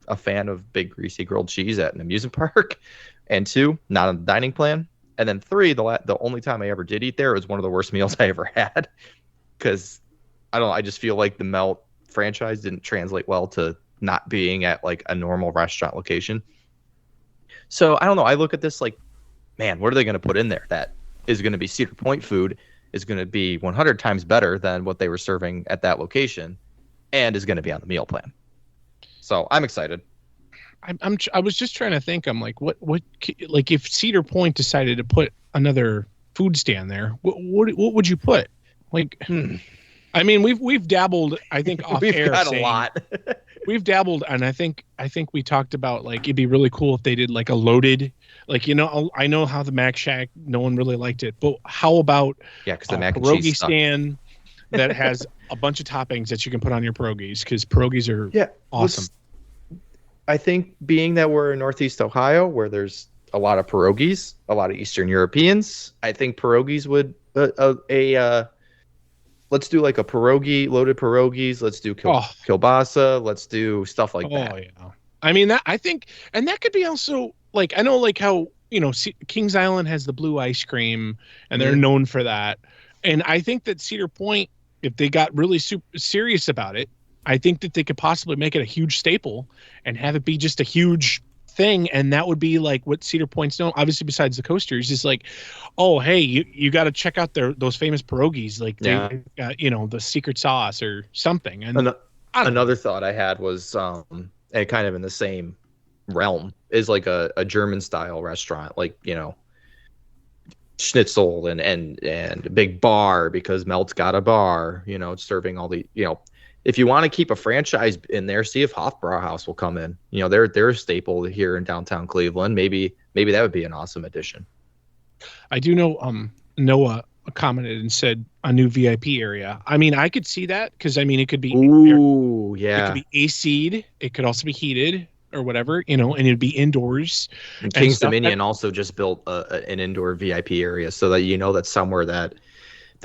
a fan of big greasy grilled cheese at an amusement park. And two, not on the dining plan. And then three, the only time I ever did eat there was one of the worst meals I ever had. Because I just feel like the Melt franchise didn't translate well to not being at like a normal restaurant location. So I don't know. I look at this like man, what are they going to put in there that is going to be Cedar Point food, is going to be 100 times better than what they were serving at that location, and is going to be on the meal plan. So I'm excited. I was just trying to think. I'm like, what like if Cedar Point decided to put another food stand there, what would you put? Like, I mean, we've dabbled. I think off We've air got saying, a lot. we've dabbled, and I think we talked about like it'd be really cool if they did like a loaded, like I know how the Mac Shack, no one really liked it, but how about Because the mac and pierogi cheese sucked. stand that has a bunch of toppings that you can put on your pierogies, because pierogies are awesome. I think being that we're in Northeast Ohio, where there's a lot of pierogies, a lot of Eastern Europeans, I think pierogies would let's do like a pierogi, loaded pierogies. Let's do kielbasa. Let's do stuff like that. Oh yeah. I mean, that I think, and that could be also like, I know like how Kings Island has the blue ice cream, and they're known for that. And I think that Cedar Point, if they got really super serious about it, I think that they could possibly make it a huge staple and have it be just a huge thing. And that would be like what Cedar Point's known, obviously besides the coasters, is like, oh, hey, you got to check out those famous pierogies. Like they got, the secret sauce or something. And another thought I had was, and kind of in the same realm, is like a German style restaurant, like, schnitzel and a big bar, because Melt's got a bar, serving all the, if you want to keep a franchise in there, see if Hofbrauhaus will come in. They're a staple here in downtown Cleveland. Maybe that would be an awesome addition. I do know Noah commented and said a new VIP area. I mean, I could see that, because I mean it could be it could be AC'd, it could also be heated or whatever, and it'd be indoors. And King's Dominion also just built an indoor VIP area, so that that's somewhere that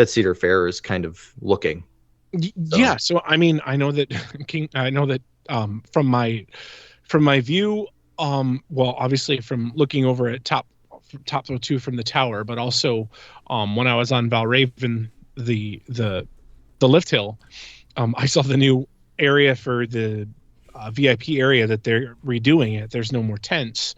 Cedar Fair is kind of looking. Yeah, so I mean, I know that from my view, well, obviously from looking over at top row 2 from the tower, but also when I was on Valraven, the lift hill, I saw the new area for the VIP area that they're redoing it. There's no more tents,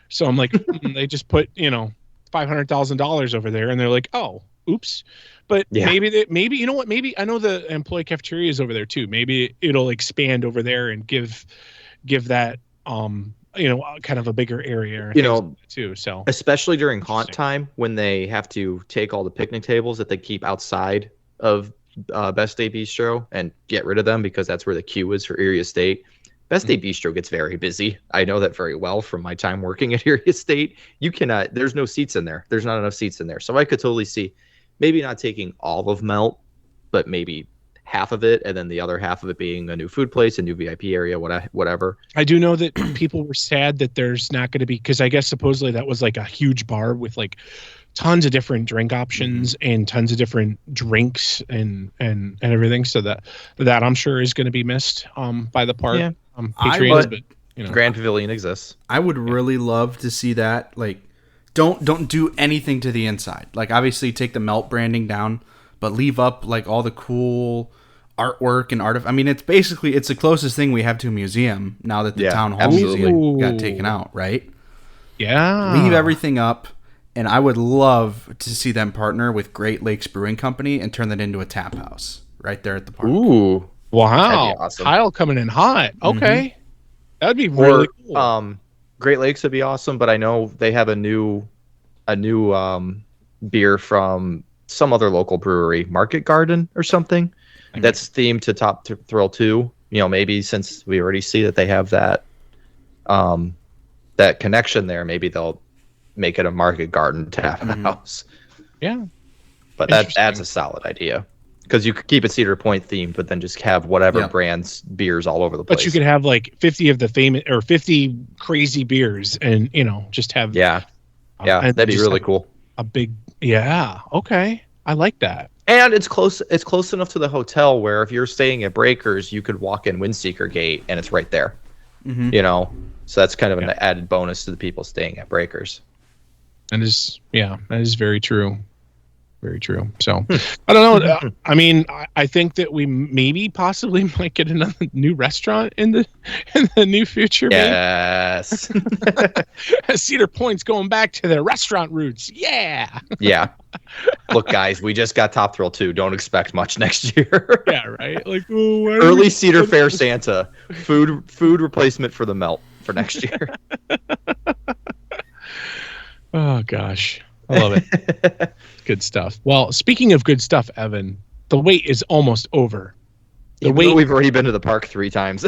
so I'm like, they just put $500,000 over there, and they're like, oh, oops. But maybe you know what? Maybe I know the employee cafeteria is over there too. Maybe it'll expand over there and give that kind of a bigger area. Too. So especially during haunt time, when they have to take all the picnic tables that they keep outside of Best Day Bistro and get rid of them, because that's where the queue is for Erie Estate. Best Day Bistro gets very busy. I know that very well from my time working at Erie Estate. There's no seats in there. There's not enough seats in there. So I could totally see maybe not taking all of Melt, but maybe half of it, and then the other half of it being a new food place, a new VIP area, whatever. I do know that people were sad that there's not going to be, because I guess supposedly that was like a huge bar with like tons of different drink options and tons of different drinks and everything. So that I'm sure is going to be missed by the park. Patrons, but Grand Pavilion exists. I would really love to see that. Like, don't do anything to the inside. Like, obviously take the Melt branding down, but leave up like all the cool artwork and I mean, it's the closest thing we have to a museum now that the town hall museum got taken out, right? Yeah. Leave everything up, and I would love to see them partner with Great Lakes Brewing Company and turn that into a tap house right there at the park. Ooh. Wow. Awesome. Kyle coming in hot. Okay. That'd be really cool. Great Lakes would be awesome, but I know they have a new beer from some other local brewery, Market Garden or something, that's themed to Top Thrill 2. Maybe since we already see that they have that connection there, maybe they'll make it a Market Garden tap house. Yeah. But that's a solid idea. Because you could keep it Cedar Point themed, but then just have whatever brands beers all over the place. But you could have like 50 of the famous or 50 crazy beers, and just have that'd be really cool. A big okay, I like that. And it's close enough to the hotel where if you're staying at Breakers, you could walk in Windseeker Gate and it's right there. So that's kind of an added bonus to the people staying at Breakers. That is very true. Very true. So I don't know. I mean, I think that we maybe possibly might get another new restaurant in the new future. Yes. Cedar Point's going back to their restaurant roots. Yeah. Yeah. Look, guys, we just got Top Thrill 2. Don't expect much next year. Yeah, right. Like early Cedar Fair Santa food replacement for the melt for next year. Oh gosh, I love it. Good stuff. Well, speaking of good stuff, Evan, the wait is almost over. We've already been to the park 3 times.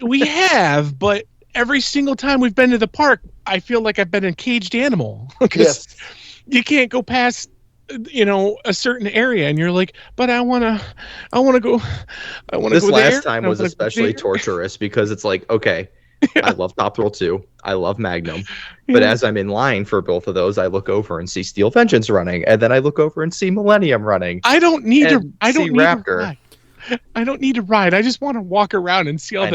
We have, but every single time we've been to the park, I feel like I've been a caged animal because you can't go past, a certain area, and you're like, but I want to go. This go last there, time was especially torturous because it's like, okay, I love Top Thrill 2. I love Magnum. But as I'm in line for both of those, I look over and see Steel Vengeance running, and then I look over and see Millennium running. I don't need Raptor. I don't need to ride. I just want to walk around and see all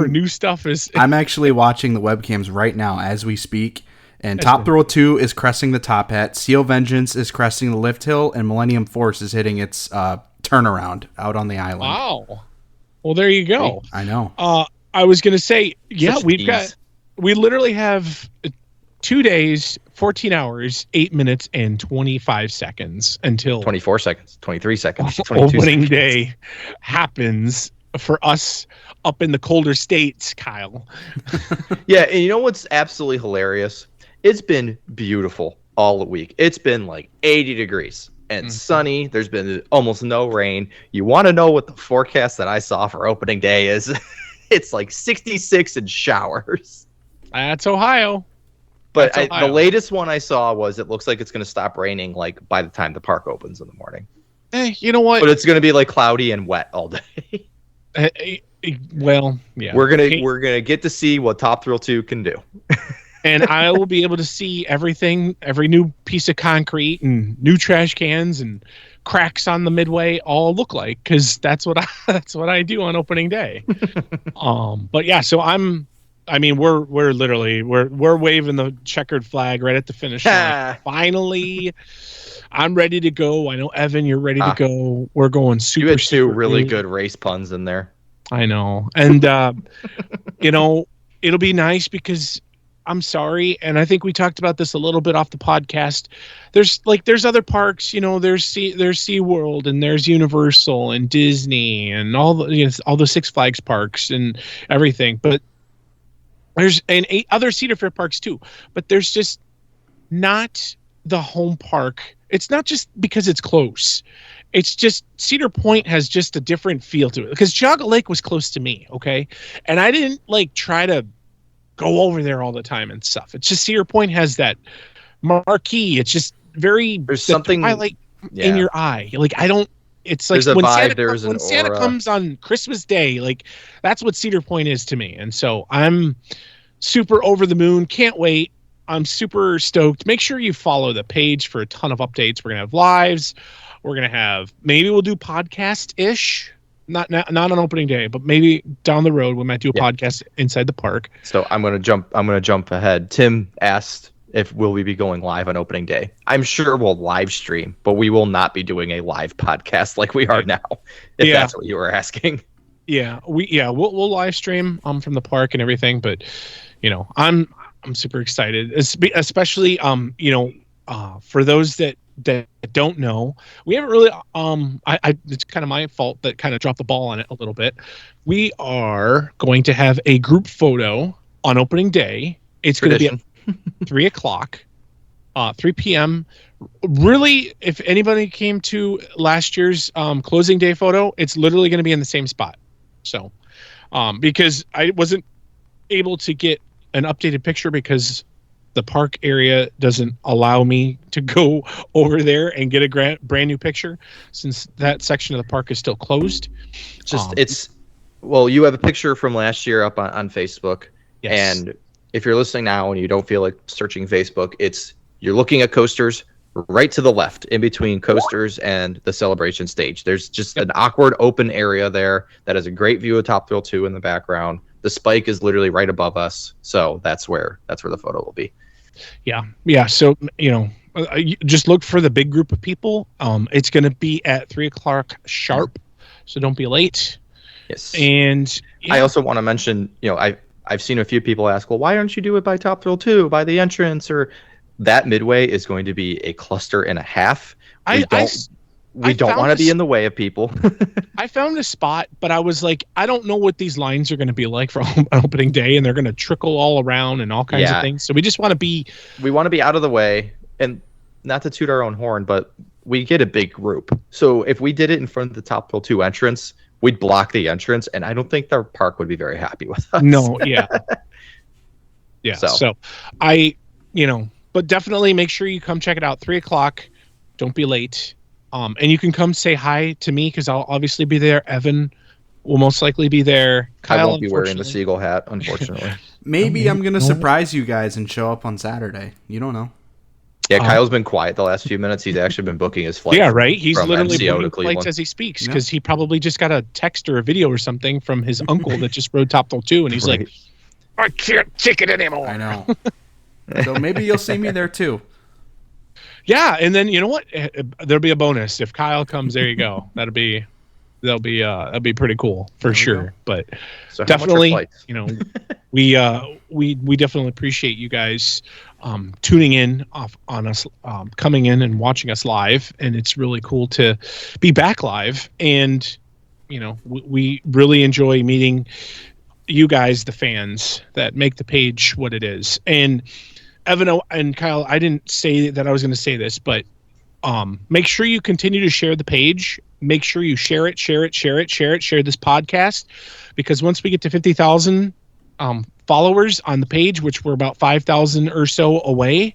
new stuff is. I'm actually watching the webcams right now as we speak, and That's Top Thrill 2 is cresting the top hat, Steel Vengeance is cresting the lift hill, and Millennium Force is hitting its turnaround out on the island. Wow. Well, there you go. I know. I was going to say, Such we literally have 2 days, 14 hours, 8 minutes, and 25 seconds until 24 seconds, 23 seconds, 22 opening seconds. day happens for us up in the colder states, Kyle. Yeah, and you know what's absolutely hilarious? It's been beautiful all week. It's been like 80 degrees and sunny. There's been almost no rain. You want to know what the forecast that I saw for opening day is? It's like 66 and showers. That's Ohio. But the latest one I saw was it looks like it's going to stop raining like by the time the park opens in the morning. You know what? But it's going to be like cloudy and wet all day. Well, yeah. We're gonna get to see what Top Thrill 2 can do. And I will be able to see everything, every new piece of concrete and new trash cans and cracks on the midway all look like, because that's what I do on opening day. But yeah, so we're literally waving the checkered flag right at the finish line. Finally, I'm ready to go. I know, Evan, you're ready to go. We're going super. You had 2 really good race puns in there. I know, and it'll be nice because I'm sorry, and I think we talked about this a little bit off the podcast. There's other parks, there's SeaWorld and there's Universal and Disney and all the Six Flags parks and everything, but there's 8 other Cedar Fair parks too. But there's just not the home park. It's not just because it's close. It's just Cedar Point has just a different feel to it, because Geauga Lake was close to me, okay, and I didn't try to go over there all the time and stuff. It's just Cedar Point has that marquee. It's just there's something highlight in your eye. It's like when Santa comes on Christmas Day, that's what Cedar Point is to me. And so I'm super over the moon. Can't wait. I'm super stoked. Make sure you follow the page for a ton of updates. We're going to have lives. We're going to have, maybe we'll do podcast-ish. Not on opening day, but maybe down the road we might do a podcast inside the park. So I'm gonna jump ahead. Tim asked if will we be going live on opening day. I'm sure we'll live stream, but we will not be doing a live podcast like we are now. If that's what you were asking. Yeah, we'll live stream from the park and everything. But I'm super excited, especially for those that don't know, we haven't really it's kind of my fault that kind of dropped the ball on it a little bit. We are going to have a group photo on opening day. It's going to be at 3:00, 3 p.m. Really, if anybody came to last year's closing day photo, it's literally going to be in the same spot. So because I wasn't able to get an updated picture because the park area doesn't allow me to go over there and get a brand new picture, since that section of the park is still closed. You have a picture from last year up on Facebook. Yes. And if you're listening now and you don't feel like searching Facebook, you're looking at coasters right to the left in between coasters and the celebration stage. There's just an awkward open area there that has a great view of Top Thrill 2 in the background. The spike is literally right above us. So that's where the photo will be. Yeah. So, just look for the big group of people. It's going to be at 3:00 sharp, so don't be late. Yes. And I also want to mention, I've seen a few people ask, well, why don't you do it by Top Thrill 2, by the entrance, or that midway is going to be a cluster and a half. We don't want to be in the way of people. I found a spot, but I was like, I don't know what these lines are going to be like for opening day, and they're going to trickle all around and all kinds of things. So we just want to be... We want to be out of the way, and not to toot our own horn, but we get a big group. So if we did it in front of the Top Thrill 2 entrance, we'd block the entrance, and I don't think the park would be very happy with us. No, yeah. Yeah, so but definitely make sure you come check it out. 3:00. Don't be late. And you can come say hi to me because I'll obviously be there. Evan will most likely be there. Kyle, I won't be wearing the seagull hat, unfortunately. Maybe I'm going to surprise you guys and show up on Saturday. You don't know. Yeah, Kyle's been quiet the last few minutes. He's actually been booking his flight. Yeah, right. He's literally booking flights as he speaks because he probably just got a text or a video or something from his uncle that just rode Top Thrill 2, and he's like, I can't take it anymore. I know. So maybe you'll see me there too. Yeah, and then you know what? There'll be a bonus if Kyle comes. There you go. That'll be pretty cool for sure. But so definitely, we definitely appreciate you guys tuning in on us, coming in and watching us live, and it's really cool to be back live. And we really enjoy meeting you guys, the fans that make the page what it is. And Evan and Kyle, I didn't say that I was going to say this, but make sure you continue to share the page. Make sure you share this podcast, because once we get to 50,000 followers on the page, which we're about 5,000 or so away,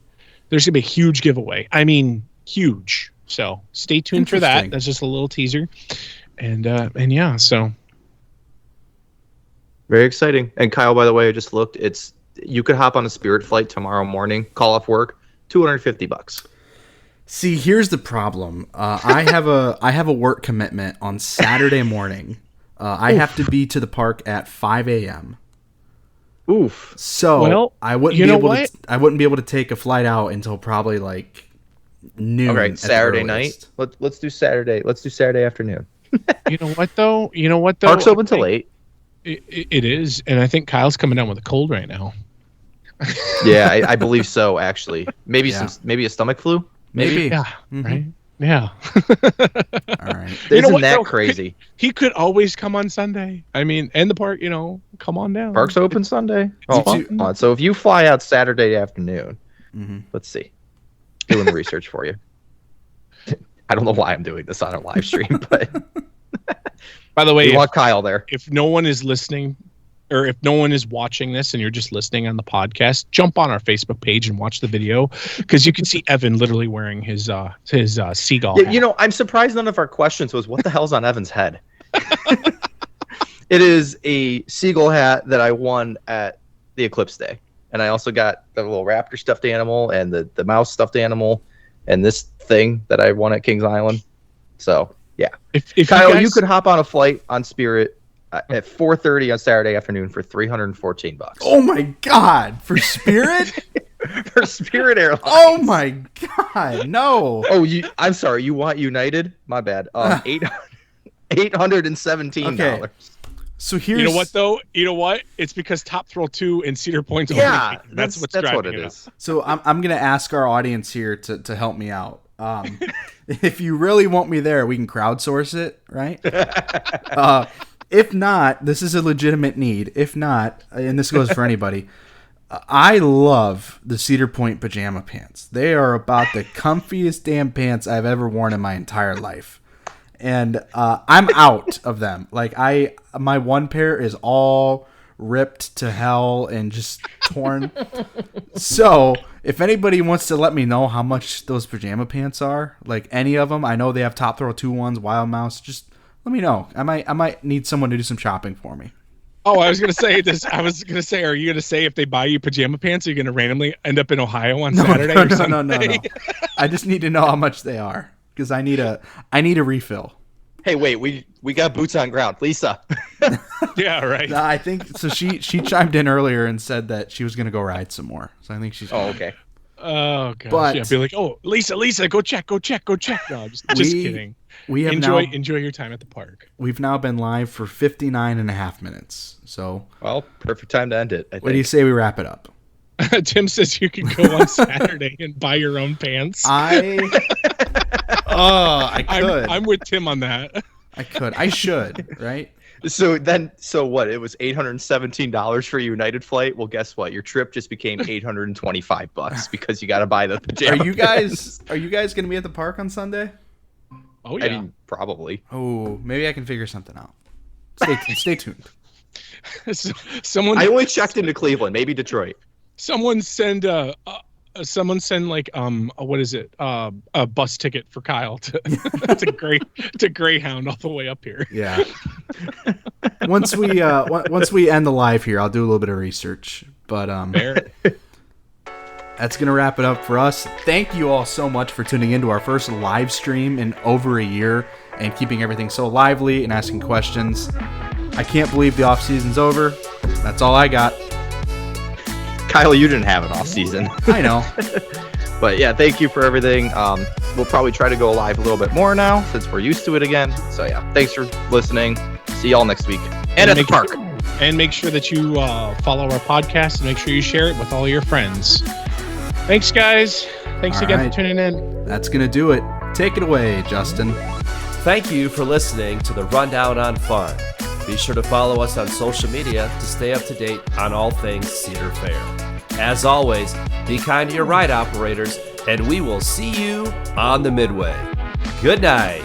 there's going to be a huge giveaway. I mean, huge. So stay tuned for that. That's just a little teaser. And yeah, so. Very exciting. And Kyle, by the way, I just looked. You could hop on a Spirit flight tomorrow morning, call off work, $250. See, here's the problem. I have a work commitment on Saturday morning. I have to be to the park at 5 a.m. Oof. So I wouldn't be able to take a flight out until probably like noon. All right, Saturday night. Let's do Saturday. Let's do Saturday afternoon. You know what though? Park's open till 8. It is, and I think Kyle's coming down with a cold right now. Yeah, I believe so. Actually, maybe a stomach flu. Maybe. Yeah. Mm-hmm. Right. Yeah. All right. Isn't that crazy? He could always come on Sunday. I mean, and the park, come on down. Park's open Sunday. So if you fly out Saturday afternoon, let's see, doing the research for you. I don't know why I'm doing this on a live stream, but by the way, you want Kyle there. If no one is listening, or if no one is watching this and you're just listening on the podcast, jump on our Facebook page and watch the video, because you can see Evan literally wearing his seagull hat. I'm surprised none of our questions was what the hell's on Evan's head. It is a seagull hat that I won at the Eclipse Day, and I also got the little raptor stuffed animal and the mouse stuffed animal and this thing that I won at Kings Island. So yeah, if Kyle, you could hop on a flight on Spirit at 4:30 on Saturday afternoon for $314. Oh my God! For Spirit? For Spirit Airlines. Oh my God! No. Oh, I'm sorry. You want United? My bad. $817. Okay. So here's. You know what though? You know what? It's because Top Thrill 2 and Cedar Point's yeah, only. That's what it is. So I'm gonna ask our audience here to help me out. If you really want me there, we can crowdsource it, right? If not, this is a legitimate need. If not, and this goes for anybody, I love the Cedar Point pajama pants. They are about the comfiest damn pants I've ever worn in my entire life. And I'm out of them. Like my one pair is all ripped to hell and just torn. So if anybody wants to let me know how much those pajama pants are, like any of them, I know they have Top Thrill 2 ones, Wild Mouse, just let me know. I might need someone to do some shopping for me. Oh, I was gonna say this. I was gonna say, are you gonna say if they buy you pajama pants, are you gonna randomly end up in Ohio on Saturday or Sunday? No. I just need to know how much they are, because I need a refill. Hey, wait, we got boots on ground, Lisa. Yeah, right. No, I think so. She chimed in earlier and said that she was gonna go ride some more. So I think she's. Oh, okay. Oh gosh, But- yeah, be like, oh, Lisa, go check. No, just kidding. We have Enjoy your time at the park. We've now been live for 59 and a half minutes. So Well, perfect time to end it. I think. what do you say we wrap it up? Tim says you can go on Saturday and buy your own pants. I could. I'm with Tim on that. I could. I should, right? So what? It was $817 for a United flight. Well, guess what? Your trip just became $825 because you got to buy the pajamas. Are you guys going to be at the park on Sunday? Oh yeah. I mean, probably. Oh, maybe I can figure something out. Stay tuned. Someone. I only checked into Cleveland, maybe Detroit. Someone send like what is it? A bus ticket for Kyle to to Greyhound all the way up here. Yeah. Once we end the live here, I'll do a little bit of research. But Fair. that's going to wrap it up for us. Thank you all so much for tuning into our first live stream in over a year and keeping everything so lively and asking questions. I can't believe the off season's over. That's all I got. Kyle, you didn't have an off season. I know. But yeah, thank you for everything. We'll probably try to go live a little bit more now since we're used to it again. So yeah, thanks for listening. See y'all next week. And at the park. And make sure that you follow our podcast and make sure you share it with all your friends. Thanks, guys. Thanks All again right. for tuning in. That's going to do it. Take it away, Justin. Thank you for listening to the Rundown on Fun. Be sure to follow us on social media to stay up to date on all things Cedar Fair. As always, be kind to your ride operators, and we will see you on the Midway. Good night.